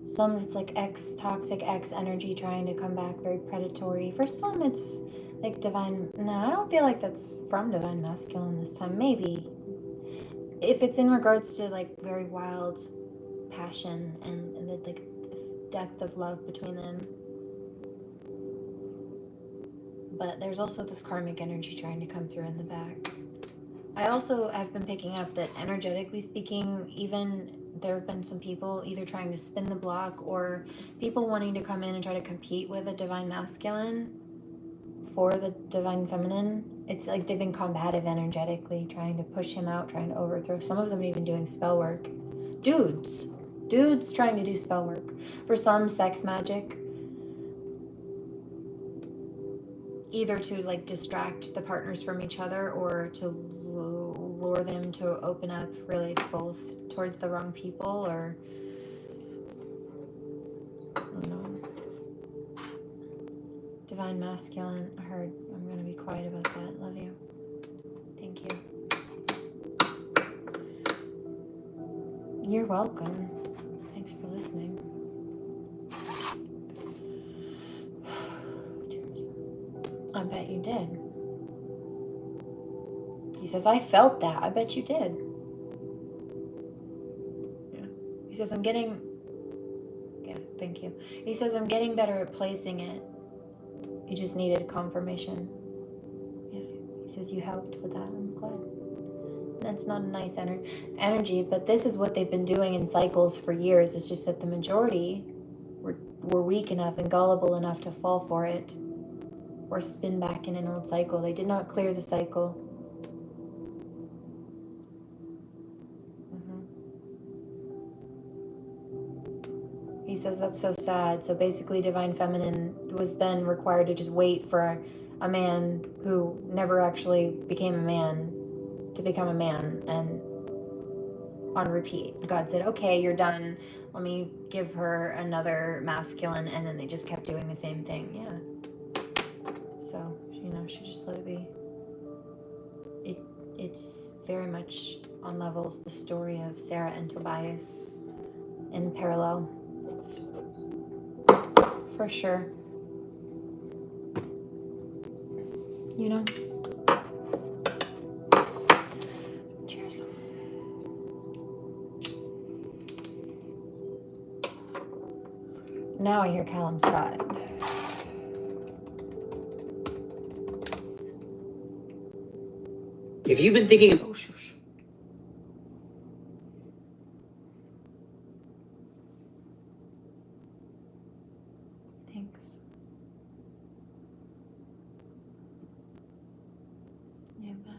Some it's like toxic X energy trying to come back, very predatory. For some it's like divine... No, I don't feel like that's from divine masculine this time. Maybe. If it's in regards to like very wild passion and the like depth of love between them. But there's also this karmic energy trying to come through in the back. I also have been picking up that energetically speaking, even there have been some people either trying to spin the block or people wanting to come in and try to compete with a divine masculine for the divine feminine. It's like they've been combative energetically, trying to push him out, trying to overthrow. Some of them even doing spell work. Dudes trying to do spell work. For some, sex magic. Either to like distract the partners from each other or to lure them to open up, really it's both, towards the wrong people, or I don't know. Divine masculine, I heard. I'm gonna be quiet about that. Love you. Thank you. You're welcome. Thanks for listening. I bet you did. He says, I felt that. I bet you did. Yeah. He says, I'm getting... Yeah, thank you. He says, I'm getting better at placing it. You just needed confirmation. Yeah. He says, you helped with that. I'm glad. That's not a nice energy, but this is what they've been doing in cycles for years. It's just that the majority were weak enough and gullible enough to fall for it. Or spin back in an old cycle. They did not clear the cycle. He says that's so sad. So basically divine feminine was then required to just wait for a man who never actually became a man to become a man, and on repeat. God said, okay, you're done. Let me give her another masculine. And then they just kept doing the same thing. Yeah. So, you know, she just let it be. It's very much on levels the story of Sarah and Tobias in parallel. For sure. You know? Cheers. Now I hear Callum Scott. If you've been thinking of... Oh, shush. Thanks. Yeah, but...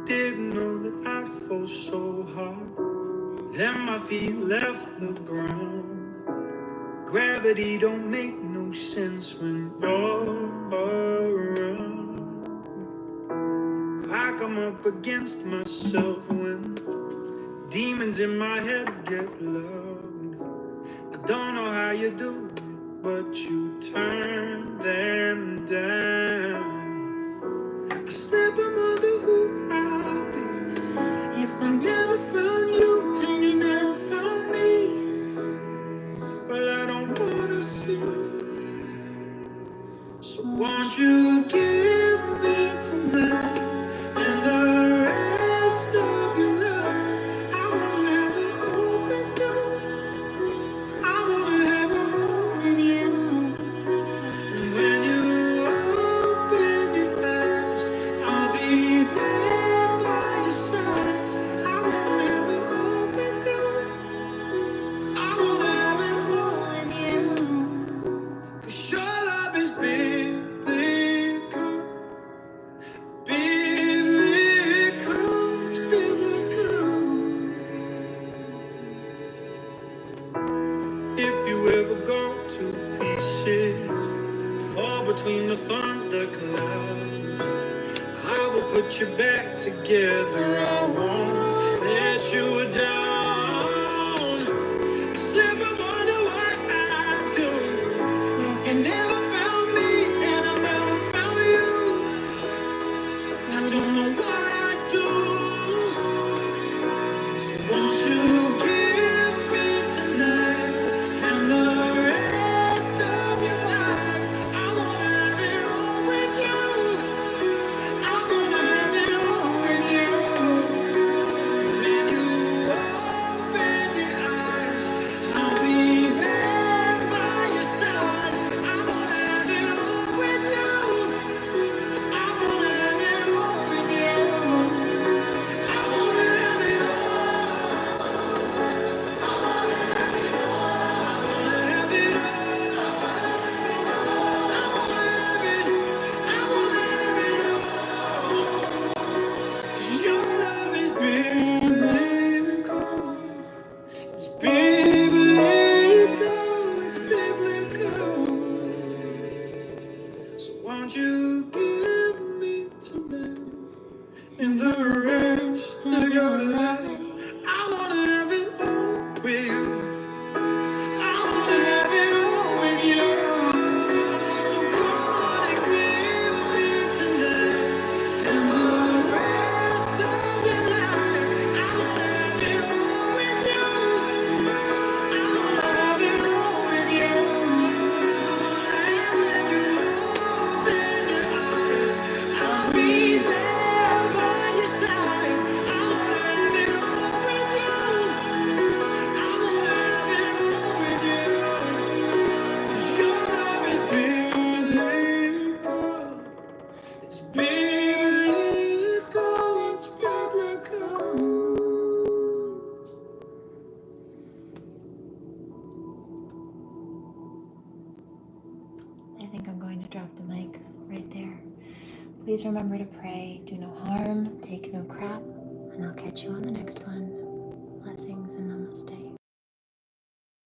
Didn't know that I'd fall so hard. Then my feet left the ground. Gravity don't make no sense when you're around. I come up against myself when demons in my head get loud. I don't know how you do it, but you turn them down. I slip and wonder who I'd be if I never found you and you never found me. Well, I don't wanna see. So won't you give me tonight and the rest of your life? I wanna have it all with you. I wanna have it all with you. And when you open your eyes, I'll be there by your side. I wanna have it all with you. I wanna have it all with you. 'Cause your love is biblical. Biblical, it's biblical. If you ever go to pieces, fall between the thunder clouds, I will put you back together. I won't let you down. I slip and wonder what I'd do if you never found me and I never found you. I don't know what I'd do. So won't you give me tonight and the rest of your life? I wanna have it all with you. I wanna have it all with you. And when you open your eyes, I'll be there by your side. I wanna have it all with you. I wanna have it all with you. I wanna have it all. I wanna have it all. I wanna have it. I wanna have it all. 'Cause your love is biblical. It's biblical. It's biblical. So won't you give me tonight and the rest of your life? I wanna have it all with you. I wanna have it all with you. So come on and give me tonight and the rest of your life. I wanna have it all with you. I wanna have it all with you. And when you open your eyes, I'll be there by your side. I wanna have it all with you. I wanna have it all with you. 'Cause your love is biblical. It's biblical. It's biblical. I think I'm going to drop the mic right there. Please remember to pray, do no harm, take no crap, And I'll catch you on the next one. Blessings.